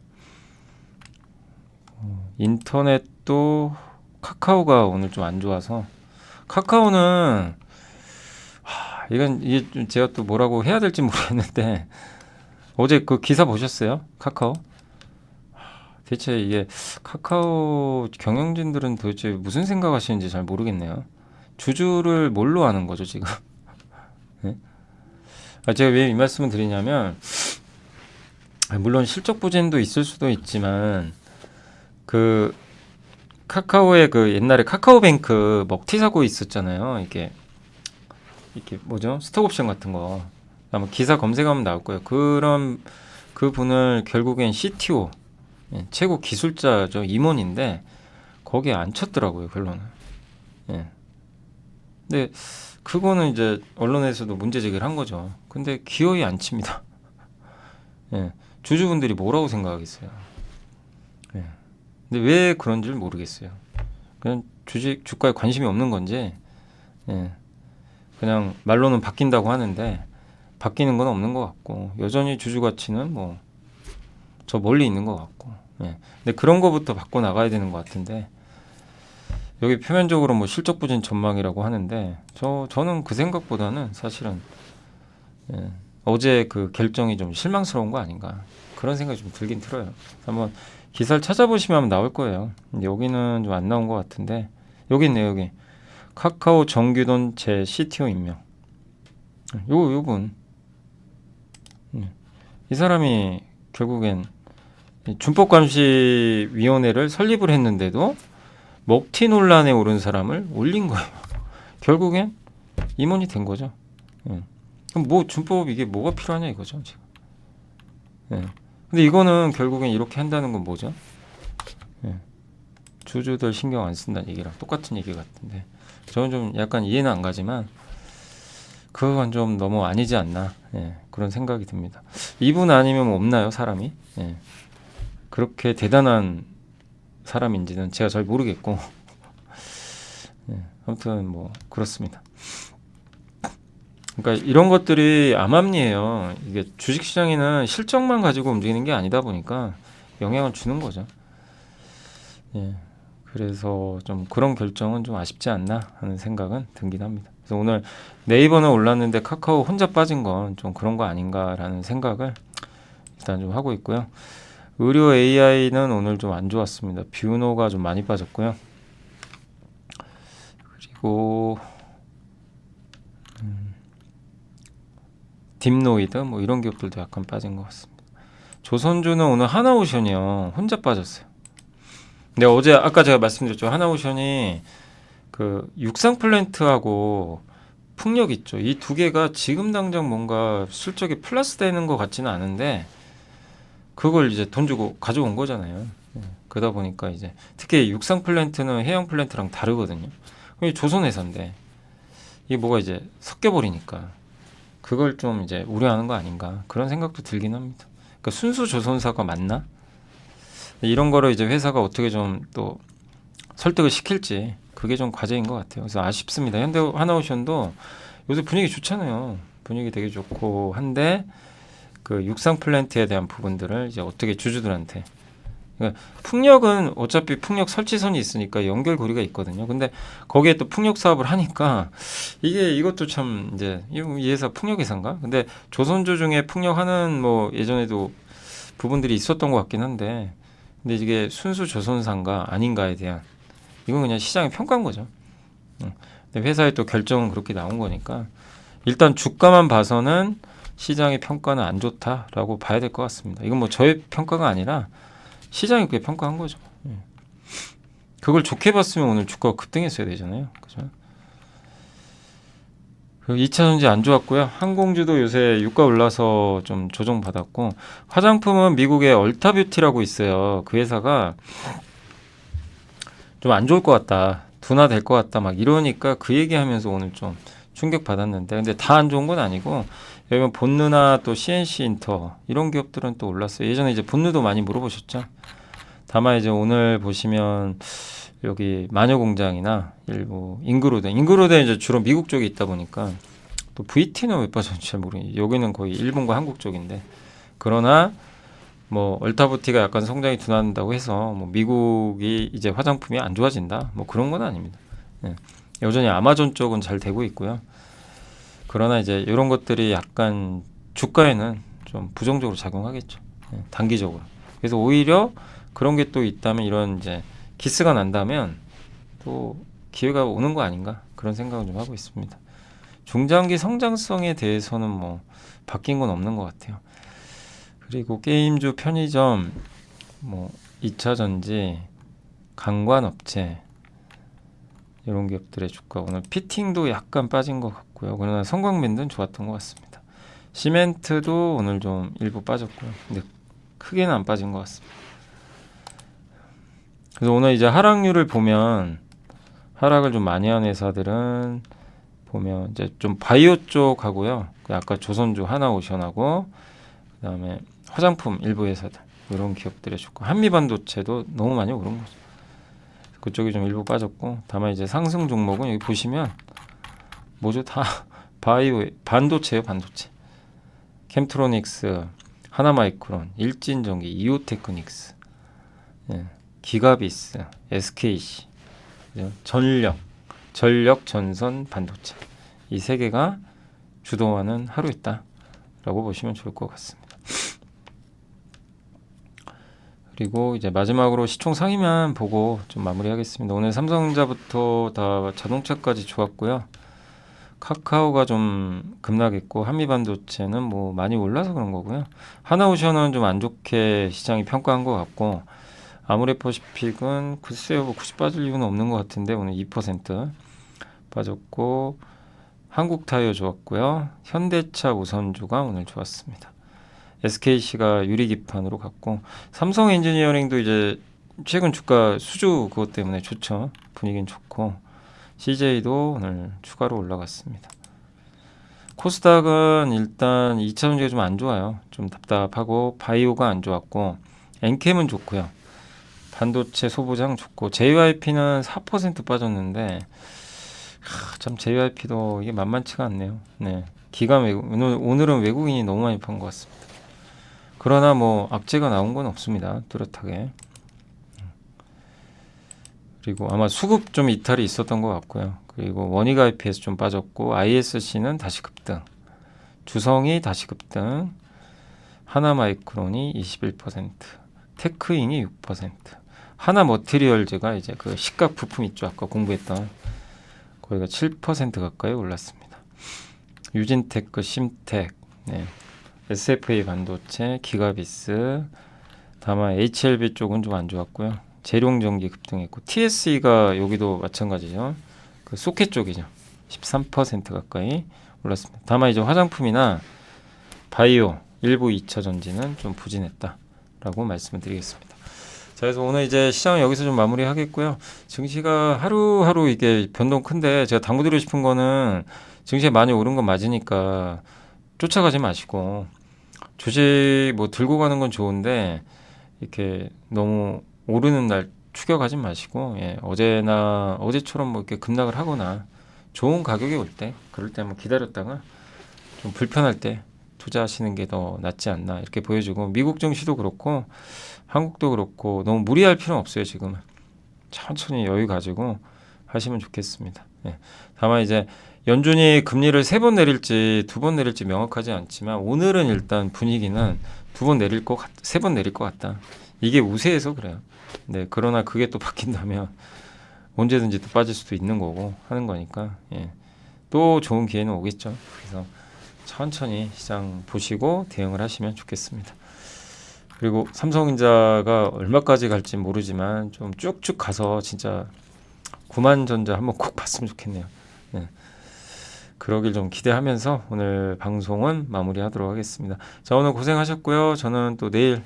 인터넷도 카카오가 오늘 좀 안 좋아서 카카오는 이게 좀 제가 또 뭐라고 해야 될지 모르겠는데 어제 그 기사 보셨어요? 카카오? 대체 이게 카카오 경영진들은 도대체 무슨 생각하시는지 잘 모르겠네요. 주주를 뭘로 하는 거죠 지금? 네? 제가 왜 이 말씀을 드리냐면 물론 실적 부진도 있을 수도 있지만 그 카카오의 그 옛날에 카카오뱅크 먹튀 사고 있었잖아요. 이게 뭐죠? 스톡옵션 같은 거 아마 기사 검색하면 나올 거예요. 그런 그 분을 결국엔 CTO 최고 기술자죠. 임원인데 거기에 안 쳤더라고요. 결론은. 근데 그거는 이제 언론에서도 문제 제기를 한 거죠. 근데 기어이 안 칩니다. 주주분들이 뭐라고 생각하겠어요. 근데 왜 그런지를 모르겠어요. 그냥 주가에 관심이 없는 건지 그냥 말로는 바뀐다고 하는데 바뀌는 건 없는 것 같고 여전히 주주 가치는 뭐 저 멀리 있는 것 같고 근데 그런 거부터 바꿔 나가야 되는 것 같은데 여기 표면적으로 뭐 실적 부진 전망이라고 하는데 저는 그 생각보다는 사실은 어제 그 결정이 좀 실망스러운 거 아닌가 그런 생각이 좀 들긴 들어요. 한번 기사를 찾아보시면 나올 거예요. 근데 여기는 좀 안 나온 것 같은데 여기 있네요. 여기 카카오 정규돈 제 CTO 임명. 요분 이 사람이 결국엔 준법감시위원회를 설립을 했는데도 먹튀 논란에 오른 사람을 올린 거예요. 결국엔 임원이 된 거죠. 그럼 뭐 준법 이게 뭐가 필요하냐 이거죠 지금. 근데 이거는 결국엔 이렇게 한다는 건 뭐죠? 주주들 신경 안 쓴다는 얘기랑 똑같은 얘기 같은데 저는 좀 약간 이해는 안 가지만 그건 좀 너무 아니지 않나 그런 생각이 듭니다. 이분 아니면 뭐 없나요 사람이? 그렇게 대단한 사람인지는 제가 잘 모르겠고 아무튼 뭐 그렇습니다. 그러니까 이런 것들이 암암리예요. 이게 주식시장에는 실적만 가지고 움직이는 게 아니다 보니까 영향을 주는 거죠. 그래서 좀 그런 결정은 좀 아쉽지 않나 하는 생각은 들긴 합니다. 그래서 오늘 네이버는 올랐는데 카카오 혼자 빠진 건 좀 그런 거 아닌가라는 생각을 일단 좀 하고 있고요. 의료 AI는 오늘 좀 안 좋았습니다. 뷰노가 좀 많이 빠졌고요. 그리고 딥노이드 뭐 이런 기업들도 약간 빠진 것 같습니다. 조선주는 오늘 하나오션이요 혼자 빠졌어요. 근데 어제 아까 제가 말씀드렸죠. 하나오션이 그 육상 플랜트하고 풍력 있죠. 이 두 개가 지금 당장 뭔가 실적이 플러스 되는 것 같지는 않은데 그걸 이제 돈 주고 가져온 거잖아요. 그러다 보니까 이제 특히 육상 플랜트는 해양 플랜트랑 다르거든요. 조선 회사인데 이게 뭐가 이제 섞여 버리니까 그걸 좀 이제 우려하는 거 아닌가 그런 생각도 들긴 합니다. 그러니까 순수 조선사가 맞나? 이런 거를 이제 회사가 어떻게 좀 또 설득을 시킬지 그게 좀 과제인 것 같아요. 그래서 아쉽습니다. 현대 하나오션도 요새 분위기 좋잖아요. 분위기 되게 좋고 한데 그 육상 플랜트에 대한 부분들을 이제 어떻게 주주들한테 그러니까 풍력은 어차피 풍력 설치선이 있으니까 연결고리가 있거든요. 근데 거기에 또 풍력 사업을 하니까 이것도 참 이제 이 회사 풍력 회사인가? 근데 조선조 중에 풍력하는 뭐 예전에도 부분들이 있었던 것 같긴 한데 근데 이게 순수 조선사인가 아닌가에 대한 이건 그냥 시장의 평가인 거죠. 근데 회사의 또 결정은 그렇게 나온 거니까 일단 주가만 봐서는 시장의 평가는 안 좋다라고 봐야 될 것 같습니다. 이건 뭐 저의 평가가 아니라 시장이 그게 평가한 거죠. 그걸 좋게 봤으면 오늘 주가가 급등했어야 되잖아요. 그죠? 그 2차 전지 안 좋았고요. 항공주도 요새 유가 올라서 좀 조정받았고 화장품은 미국의 얼타뷰티라고 있어요. 그 회사가 좀 안 좋을 것 같다. 둔화될 것 같다. 막 이러니까 그 얘기하면서 오늘 좀 충격 받았는데 근데 다 안 좋은 건 아니고 여기 본느나 또 CNC 인터 이런 기업들은 또 올랐어요. 예전에 이제 본느도 많이 물어보셨죠. 다만 이제 오늘 보시면 여기 마녀공장이나 일부 인그로덴 이제 주로 미국 쪽에 있다 보니까 또 VT는 왜 빠졌는지 잘 모르겠어요. 여기는 거의 일본과 한국 쪽인데 그러나 뭐 얼타부티가 약간 성장이 둔화한다고 해서 뭐 미국이 이제 화장품이 안 좋아진다 뭐 그런 건 아닙니다. 예. 여전히 아마존 쪽은 잘 되고 있고요. 그러나 이제 이런 것들이 약간 주가에는 좀 부정적으로 작용하겠죠. 예, 단기적으로. 그래서 오히려 그런 게 또 있다면 이런 이제 기스가 난다면 또 기회가 오는 거 아닌가 그런 생각을 좀 하고 있습니다. 중장기 성장성에 대해서는 뭐 바뀐 건 없는 것 같아요. 그리고 게임주, 편의점, 뭐 2차 전지, 관광업체 이런 기업들의 주가 오늘 피팅도 약간 빠진 것 같고요. 그러나 성광밴드는 좋았던 것 같습니다. 시멘트도 오늘 좀 일부 빠졌고요. 근데 크게는 안 빠진 것 같습니다. 그래서 오늘 이제 하락률을 보면 하락을 좀 많이 한 회사들은 보면 이제 좀 바이오 쪽하고요. 그 아까 조선주 하나오션하고 그다음에 화장품 일부 회사들 이런 기업들의 주가 한미반도체도 너무 많이 오른 거죠. 그쪽이 좀 일부 빠졌고 다만 이제 상승 종목은 여기 보시면 뭐죠? 다 바이오 반도체예요, 반도체. 캠트로닉스, 하나마이크론, 일진전기, 이오테크닉스, 예, 기가비스, SKC, 전력, 전선, 반도체 이 세 개가 주도하는 하루였다라고 보시면 좋을 것 같습니다. 그리고 이제 마지막으로 시총 상위만 보고 좀 마무리하겠습니다. 오늘 삼성전자부터 다 자동차까지 좋았고요. 카카오가 좀 급락했고 한미반도체는 뭐 많이 올라서 그런 거고요. 하나오션은 좀 안 좋게 시장이 평가한 것 같고 아모레퍼시픽은 글쎄요 뭐 굳이 빠질 이유는 없는 것 같은데 오늘 2% 빠졌고 한국타이어 좋았고요. 현대차 우선주가 오늘 좋았습니다. SKC가 유리기판으로 갔고 삼성 엔지니어링도 이제 최근 주가 수주 그것 때문에 좋죠. 분위기는 좋고 CJ도 오늘 추가로 올라갔습니다. 코스닥은 일단 2차 전지가 좀 안 좋아요. 좀 답답하고 바이오가 안 좋았고 엔캠은 좋고요. 반도체 소부장 좋고 JYP는 4% 빠졌는데 참 JYP도 이게 만만치가 않네요. 네, 오늘은 외국인이 너무 많이 판 것 같습니다. 그러나 뭐 악재가 나온 건 없습니다. 뚜렷하게. 그리고 아마 수급 좀 이탈이 있었던 것 같고요. 그리고 원익 IPS 좀 빠졌고 ISC는 다시 급등, 주성이 다시 급등, 하나마이크론이 21%, 테크인이 6%, 하나머티리얼즈가 이제 그 식각 부품 있죠. 아까 공부했던 거기가 7% 가까이 올랐습니다. 유진테크, 심텍, 네. SFA 반도체, 기가비스, 다만 HLB 쪽은 좀 안 좋았고요. 재룡전기 급등했고 TSE가 여기도 마찬가지죠. 그 소켓 쪽이죠. 13% 가까이 올랐습니다. 다만 이제 화장품이나 바이오, 일부 2차 전지는 좀 부진했다라고 말씀을 드리겠습니다. 자, 그래서 오늘 이제 시장은 여기서 좀 마무리하겠고요. 증시가 하루하루 이게 변동 큰데 제가 당부드리고 싶은 거는 증시에 많이 오른 건 맞으니까 쫓아가지 마시고 주식 뭐 들고 가는 건 좋은데 이렇게 너무 오르는 날 추격하지 마시고 어제처럼 뭐 이렇게 급락을 하거나 좋은 가격이 올 때 그럴 때 한번 기다렸다가 좀 불편할 때 투자하시는 게 더 낫지 않나 이렇게 보여지고 미국 증시도 그렇고 한국도 그렇고 너무 무리할 필요는 없어요. 지금은 천천히 여유 가지고 하시면 좋겠습니다. 예. 다만 이제 연준이 금리를 3번 내릴지 2번 내릴지 명확하지 않지만 오늘은 일단 분위기는 2번 내릴 것 같, 3번 내릴 것 같다. 이게 우세해서 그래요. 네, 그러나 그게 또 바뀐다면 언제든지 또 빠질 수도 있는 거고 하는 거니까 예. 또 좋은 기회는 오겠죠. 그래서 천천히 시장 보시고 대응을 하시면 좋겠습니다. 그리고 삼성전자가 얼마까지 갈지 모르지만 좀 쭉쭉 가서 진짜 구만전자 한번 꼭 봤으면 좋겠네요. 네. 그러길 좀 기대하면서 오늘 방송은 마무리하도록 하겠습니다. 자, 오늘 고생하셨고요. 저는 또 내일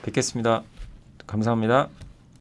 뵙겠습니다. 감사합니다.